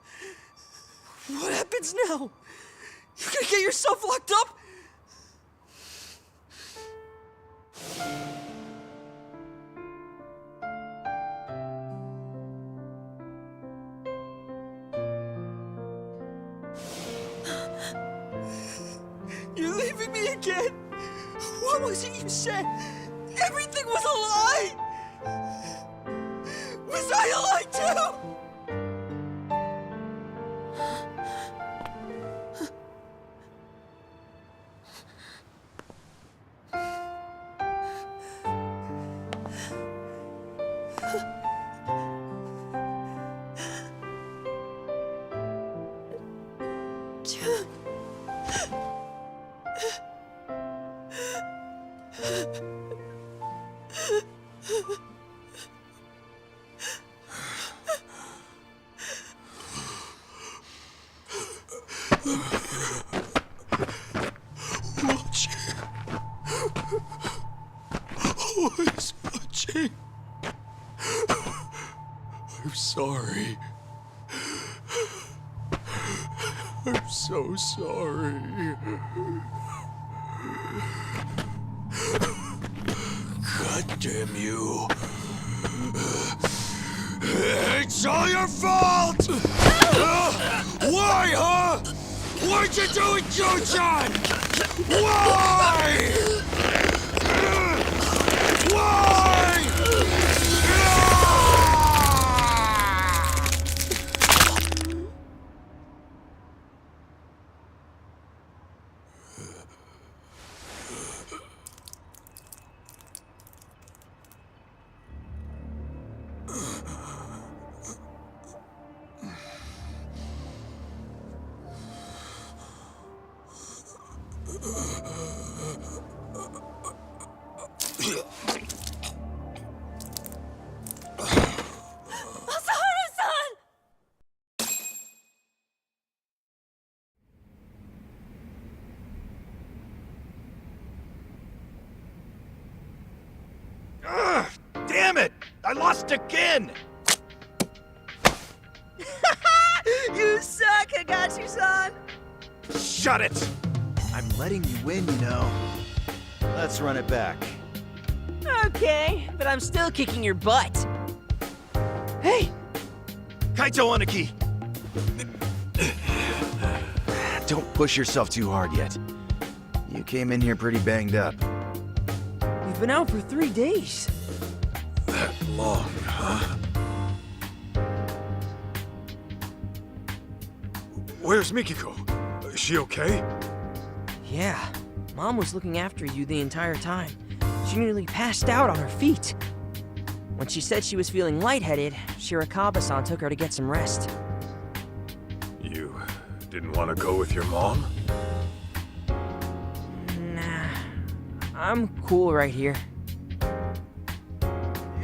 What happens now? You're gonna get yourself locked up? You're leaving me again? What was it you said? Everything was a lie! Was I a lie too? Always watching. I'm sorry. I'm so sorry. God damn you. It's all your fault! Why, huh? What'd you do with Joe-chan? Why? Why? Damn it! I lost again! You suck, Higashi-san! Shut it! I'm letting you win, you know. Let's run it back. Okay, but I'm still kicking your butt. Hey, Kaito Aniki! Don't push yourself too hard yet. You came in here pretty banged up. We've been out for 3 days. That long, huh? Where's Mikiko? Is she okay? Yeah, Mom was looking after you the entire time. She nearly passed out on her feet. When she said she was feeling lightheaded, Shirakawa-san took her to get some rest. You didn't want to go with your mom? Nah, I'm cool right here.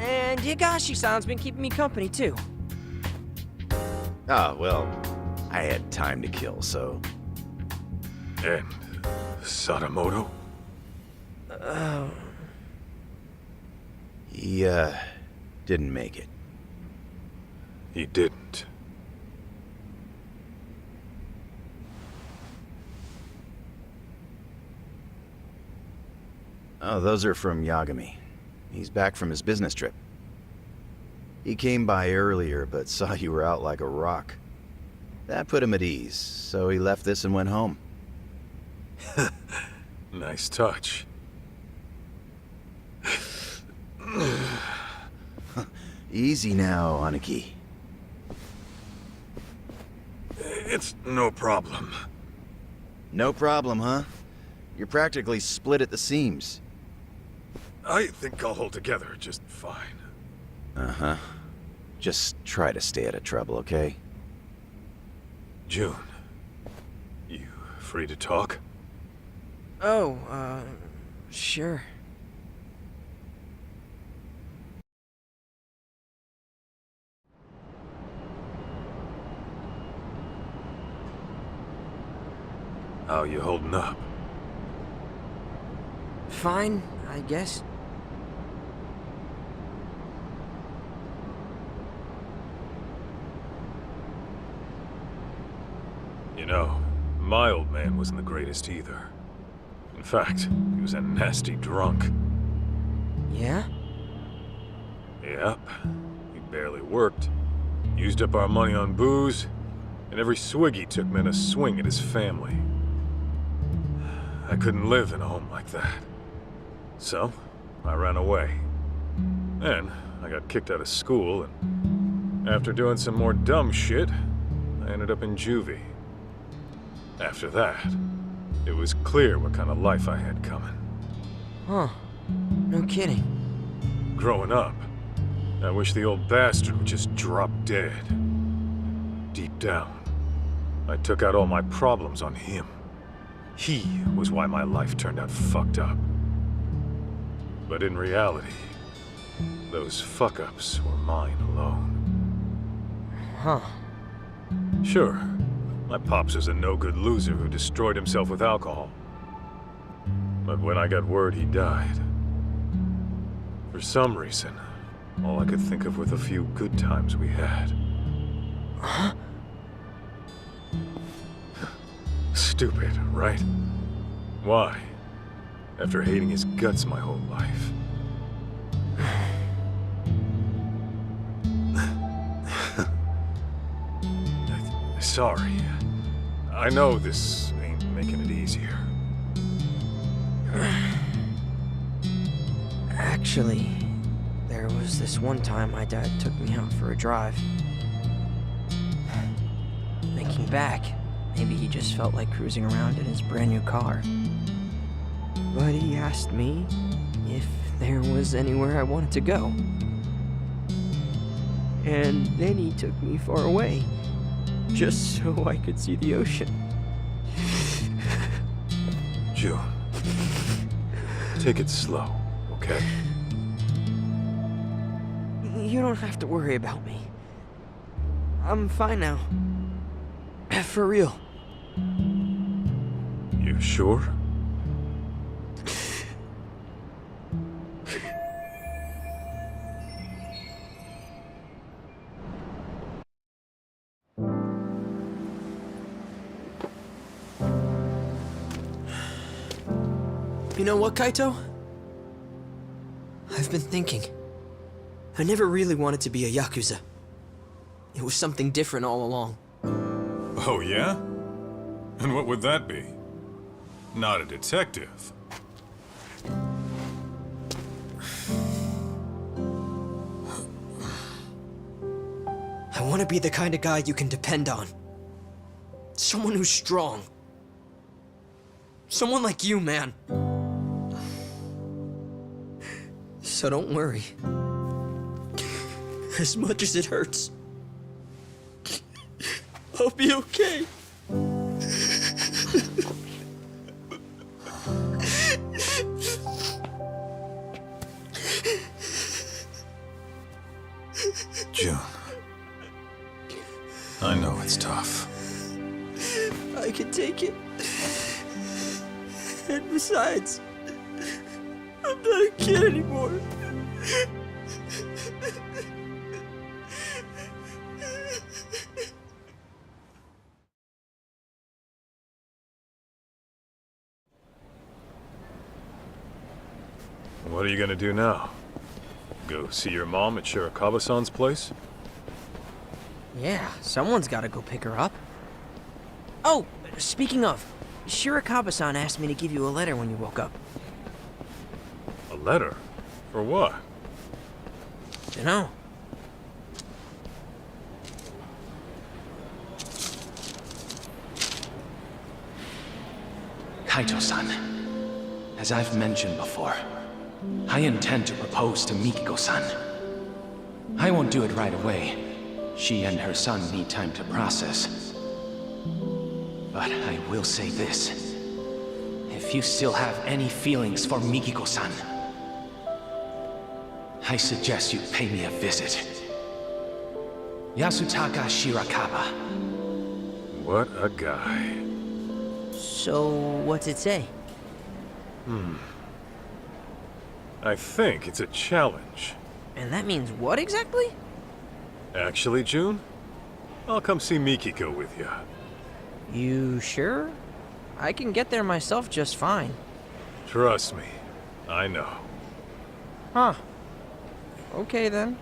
And Higashi-san's been keeping me company too. Ah, well, I had time to kill, so... And Sadamoto? He, didn't make it. He didn't. Oh, those are from Yagami. He's back from his business trip. He came by earlier, but saw you were out like a rock. That put him at ease, so he left this and went home. Nice touch. Easy now, Aniki. It's no problem. No problem, huh? You're practically split at the seams. I think I'll hold together just fine. Uh-huh. Just try to stay out of trouble, okay? June, you free to talk? Oh, sure. How you holding up? Fine, I guess. You know, my old man wasn't the greatest either. In fact, he was a nasty drunk. Yeah? Yep. He barely worked. Used up our money on booze, and every swig he took meant a swing at his family. I couldn't live in a home like that. So, I ran away. Then, I got kicked out of school, and after doing some more dumb shit, I ended up in juvie. After that, it was clear what kind of life I had coming. Huh. No kidding. Growing up, I wish the old bastard would just drop dead. Deep down, I took out all my problems on him. He was why my life turned out fucked up. But in reality, those fuck-ups were mine alone. Huh. Sure, my pops was a no-good loser who destroyed himself with alcohol. But when I got word he died, for some reason, all I could think of were the few good times we had. Huh? Stupid, right? Why? After hating his guts my whole life. Sorry. I know this ain't making it easier. Actually, there was this one time my dad took me out for a drive. Thinking back, maybe he just felt like cruising around in his brand new car. But he asked me if there was anywhere I wanted to go. And then he took me far away, just so I could see the ocean. June, take it slow, okay? You don't have to worry about me. I'm fine now. For real. You sure? You know what, Kaito? I've been thinking. I never really wanted to be a Yakuza. It was something different all along. Oh, yeah? And what would that be? Not a detective. I want to be the kind of guy you can depend on. Someone who's strong. Someone like you, man. So don't worry. As much as it hurts, I'll be okay. June. I know it's tough. I can take it. And besides, I'm not a kid anymore. What are you gonna do now? Go see your mom at Shirakawa-san's place? Yeah, someone's gotta go pick her up. Oh, speaking of, Shirakawa-san asked me to give you a letter when you woke up. A letter? For what? Dunno. Kaito-san, as I've mentioned before, I intend to propose to Mikiko-san. I won't do it right away. She and her son need time to process. But I will say this. If you still have any feelings for Mikiko-san, I suggest you pay me a visit. Yasutaka Shirakawa. What a guy. So, what's it say? I think it's a challenge. And that means what exactly? Actually, June, I'll come see Mikiko with you. You sure? I can get there myself just fine. Trust me, I know. Huh. Okay then.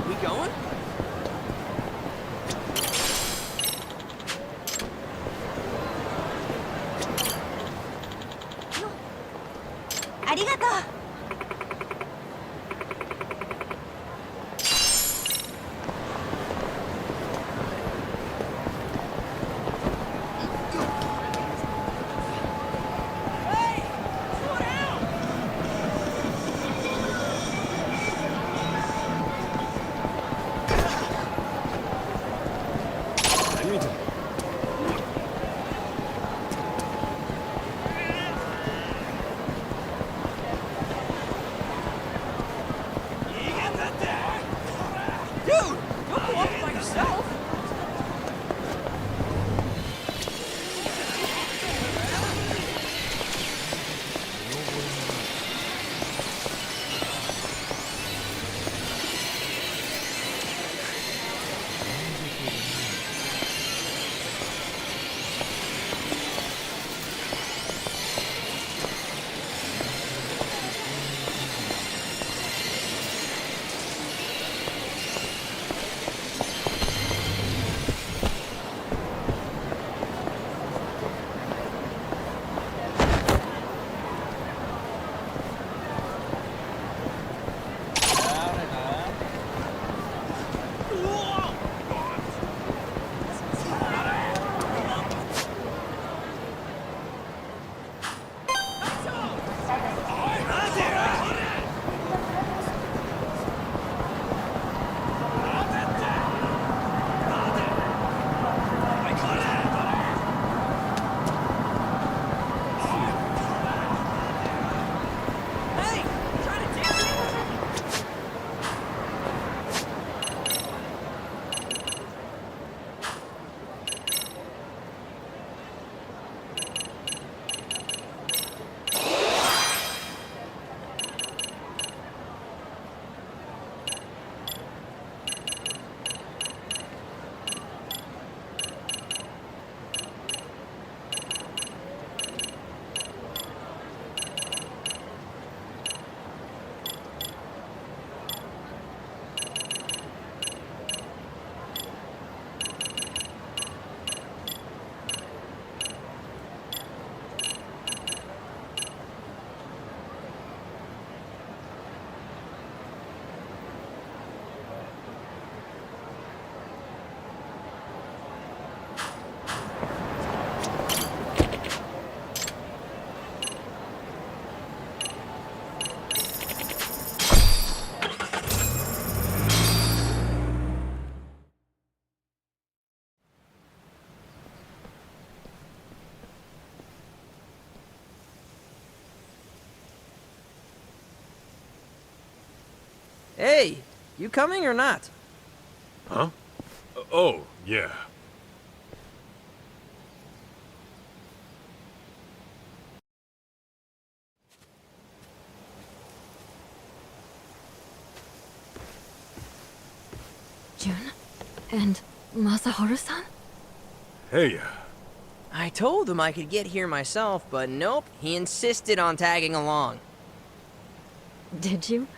We going? Arigato. Hey, you coming or not? Huh? Oh, yeah. June? And Masaharu-san? Hey, I told him I could get here myself, but nope, he insisted on tagging along. Did you?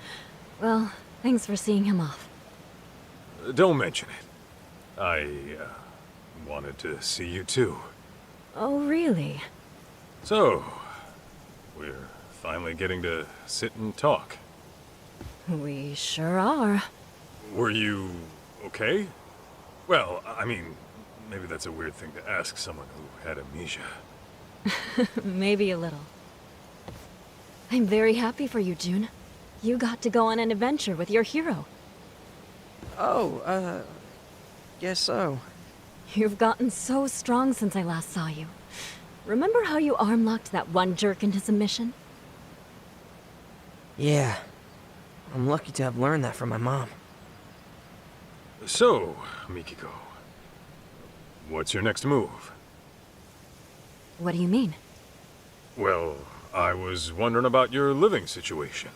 Well, thanks for seeing him off. don't mention it. I, wanted to see you too. Oh, really? So, we're finally getting to sit and talk. We sure are. Were you okay? Well, I mean, maybe that's a weird thing to ask someone who had amnesia. Maybe a little. I'm very happy for you, June. You got to go on an adventure with your hero. Oh, guess so. You've gotten so strong since I last saw you. Remember how you arm-locked that one jerk into submission? Yeah. I'm lucky to have learned that from my mom. So, Mikiko, what's your next move? What do you mean? Well, I was wondering about your living situation.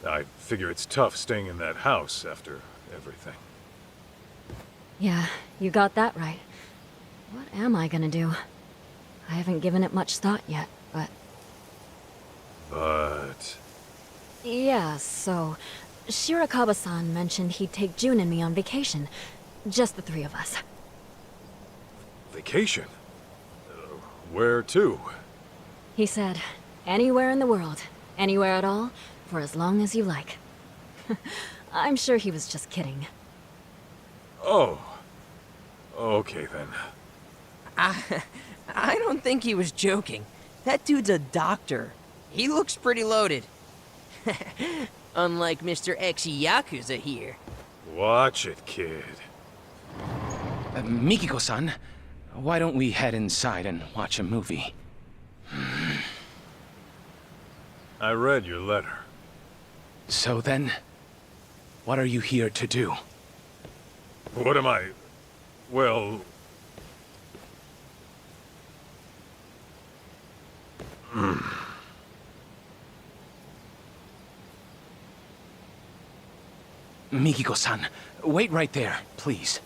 I figure it's tough staying in that house after everything. Yeah, you got that right. What am I gonna do? I haven't given it much thought yet, but... But... Yeah, so... Shirakawa-san mentioned he'd take June and me on vacation. Just the three of us. Vacation? Where to? He said, anywhere in the world, anywhere at all, for as long as you like. I'm sure he was just kidding. Oh. Okay then. I don't think he was joking. That dude's a doctor. He looks pretty loaded. Unlike Mr. X-Yakuza here. Watch it, kid. Mikiko-san, why don't we head inside and watch a movie? I read your letter. So then, what are you here to do? What am I... Well... Mikiko-san, wait right there, please.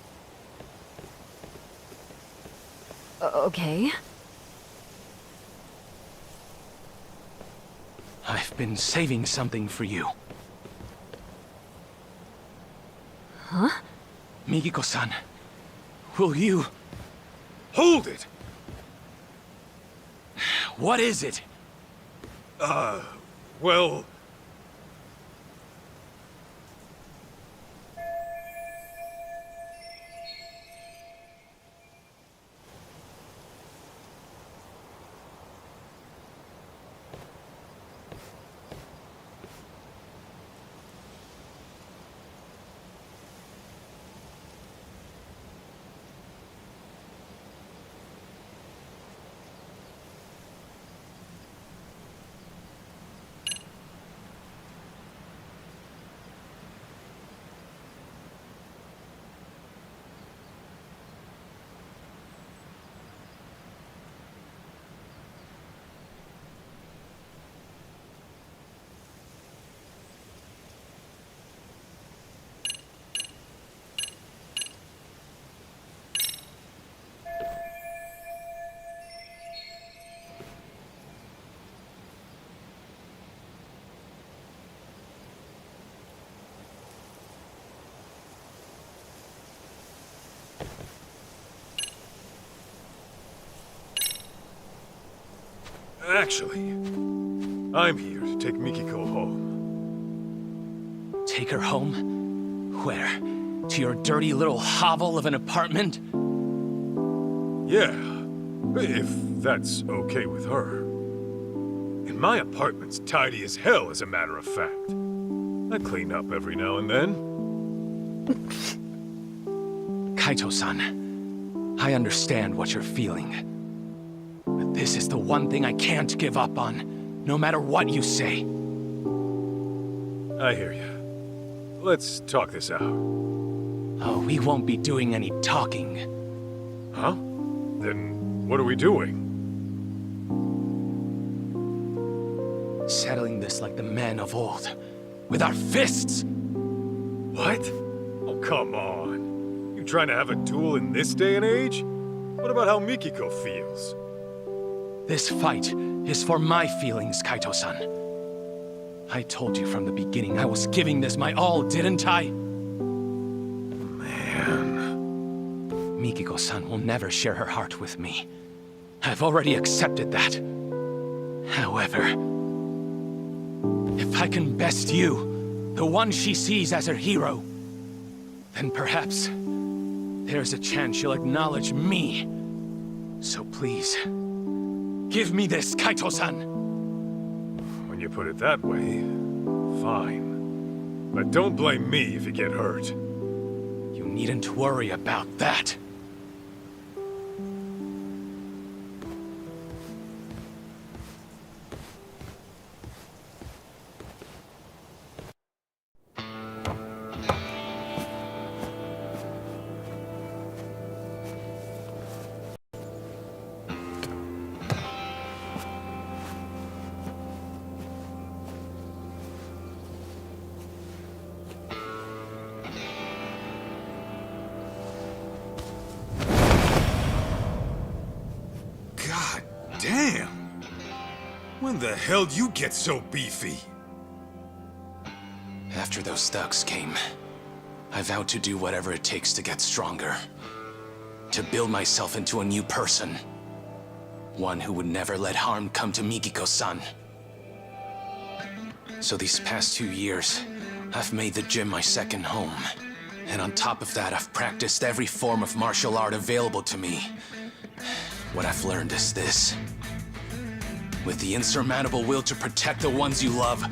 Okay. I've been saving something for you. Huh? Mikiko-san, will you... Hold it! What is it? Well... Actually, I'm here to take Mikiko home. Take her home? Where? To your dirty little hovel of an apartment? Yeah, if that's okay with her. And my apartment's tidy as hell, as a matter of fact. I clean up every now and then. Kaito-san, I understand what you're feeling. But this is the one thing I can't give up on, no matter what you say. I hear you. let's talk this out. Oh, we won't be doing any talking. Huh? Then what are we doing? Settling this like the men of old. With our fists! What? Oh, come on. You trying to have a duel in this day and age? What about how Mikiko feels? This fight is for my feelings, Kaito-san. I told you from the beginning I was giving this my all, didn't I? Man... Mikiko-san will never share her heart with me. I've already accepted that. However, if I can best you, the one she sees as her hero, then perhaps there's a chance she'll acknowledge me. So please, give me this, Kaito-san! When you put it that way, fine. But don't blame me if you get hurt. You needn't worry about that. God damn! When the hell did you get so beefy? After those thugs came, I vowed to do whatever it takes to get stronger. To build myself into a new person. One who would never let harm come to Mikiko-san. So these past 2 years, I've made the gym my second home. And on top of that, I've practiced every form of martial art available to me. What I've learned is this. With the insurmountable will to protect the ones you love,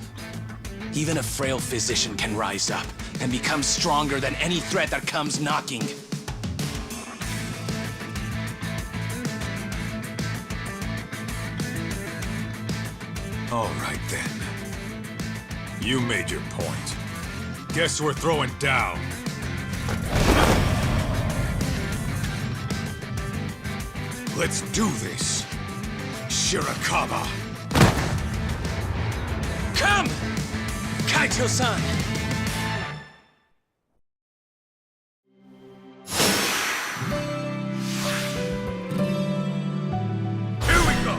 even a frail physician can rise up and become stronger than any threat that comes knocking. All right then. You made your point. Guess we're throwing down. Let's do this, Shirakawa. Come! Kaito-san! Here we go!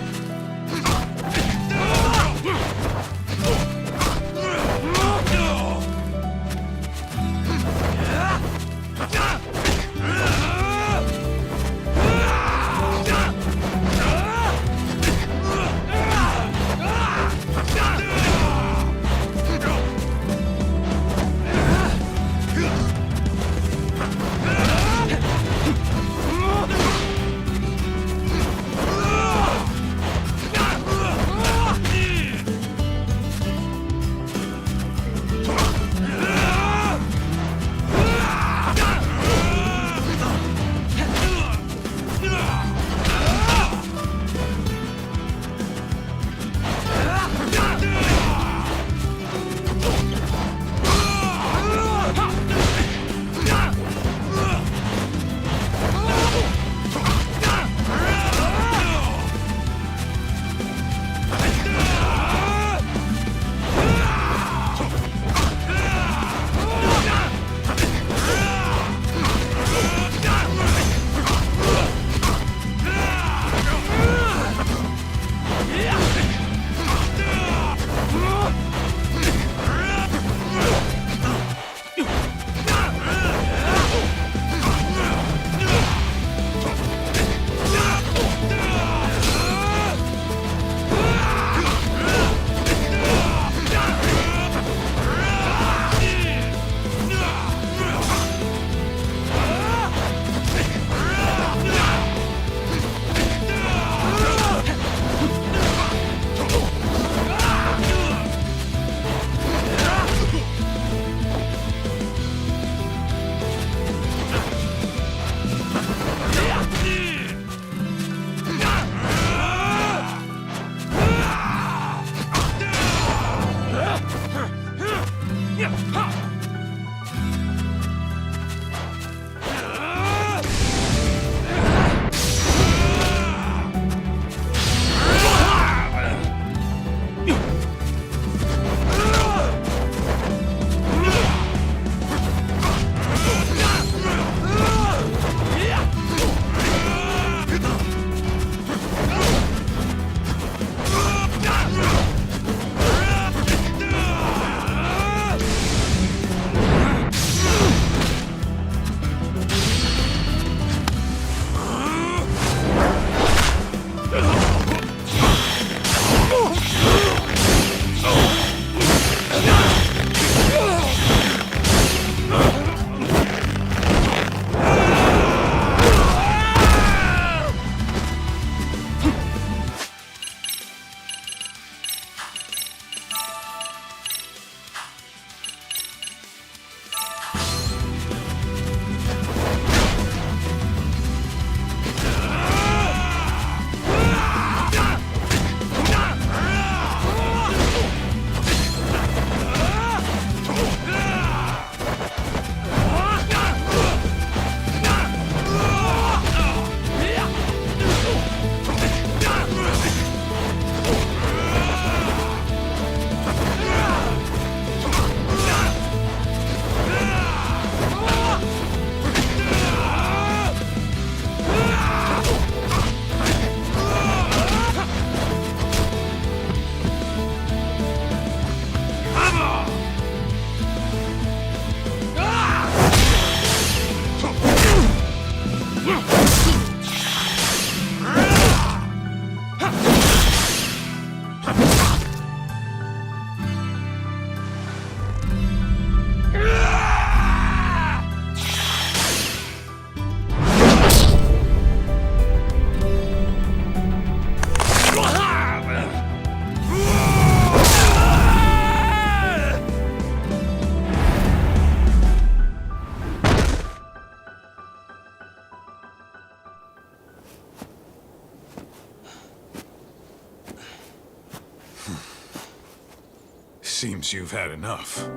Seems you've had enough.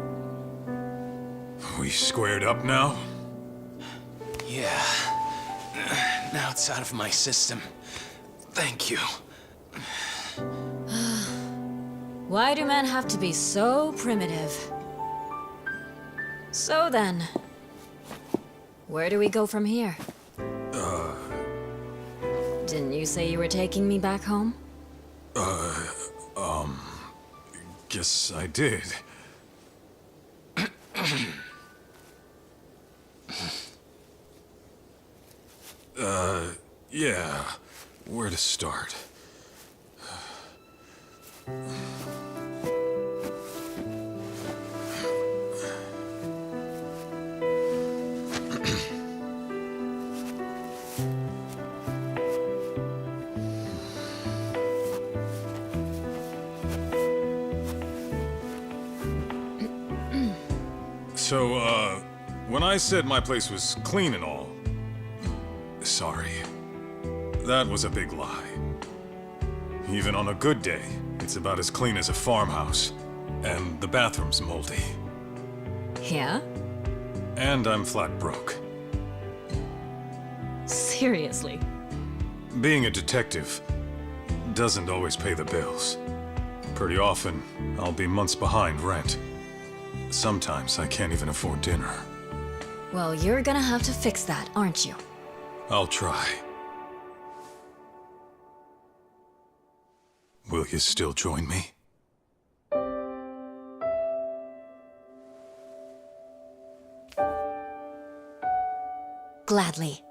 We squared up now? Yeah. Now it's out of my system. Thank you. Why do men have to be so primitive? So then, where do we go from here? Didn't you say you were taking me back home? Guess I did. Yeah. Where to start? So, when I said my place was clean and all, sorry. That was a big lie. Even on a good day, it's about as clean as a farmhouse. And the bathroom's moldy. Yeah? And I'm flat broke. Seriously? Being a detective doesn't always pay the bills. Pretty often, I'll be months behind rent. Sometimes I can't even afford dinner. Well, you're gonna have to fix that, aren't you? I'll try. Will you still join me? Gladly.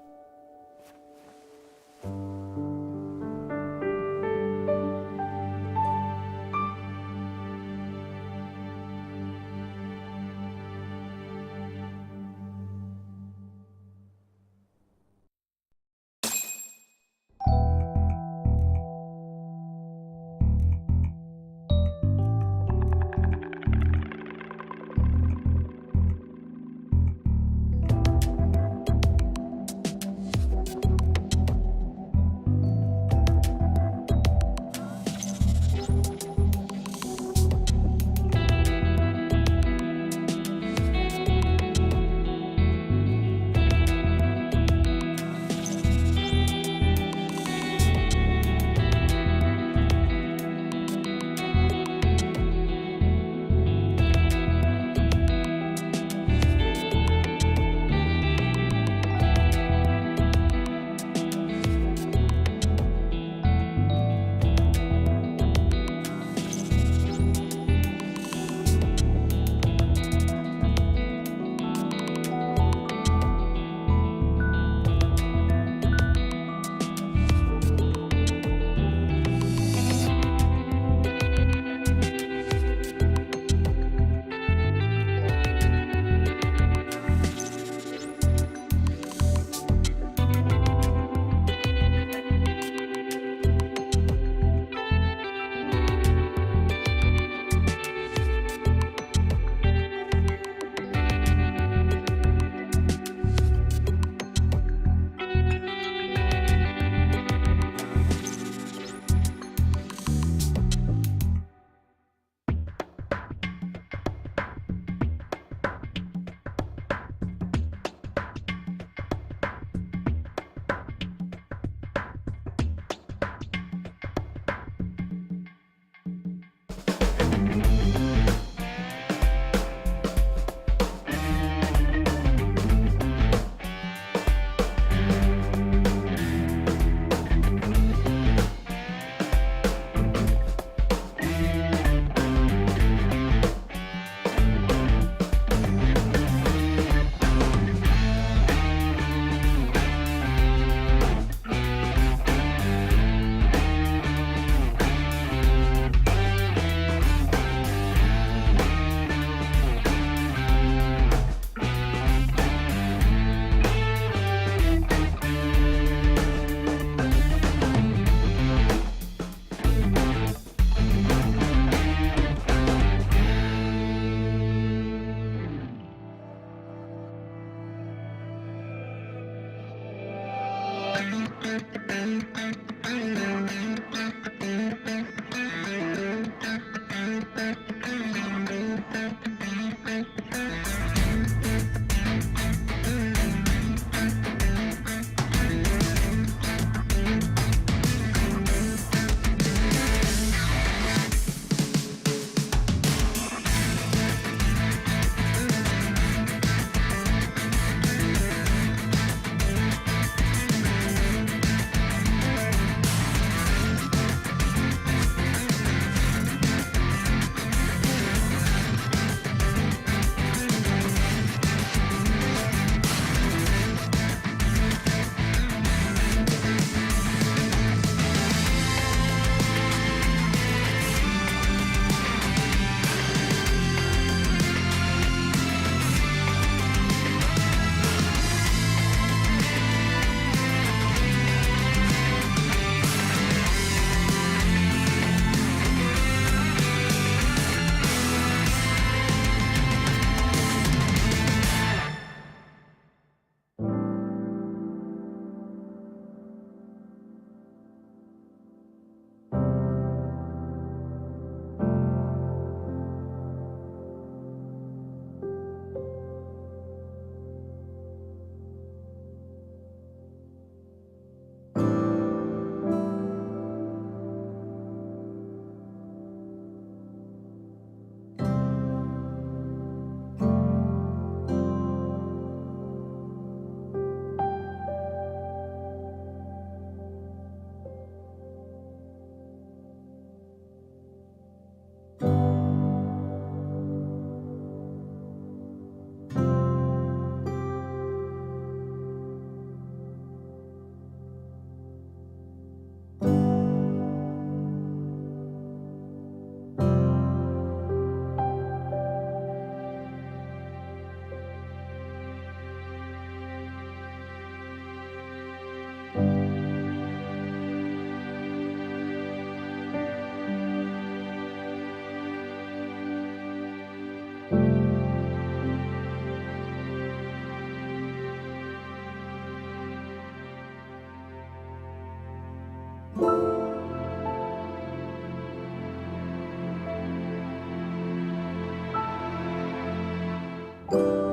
Surrender!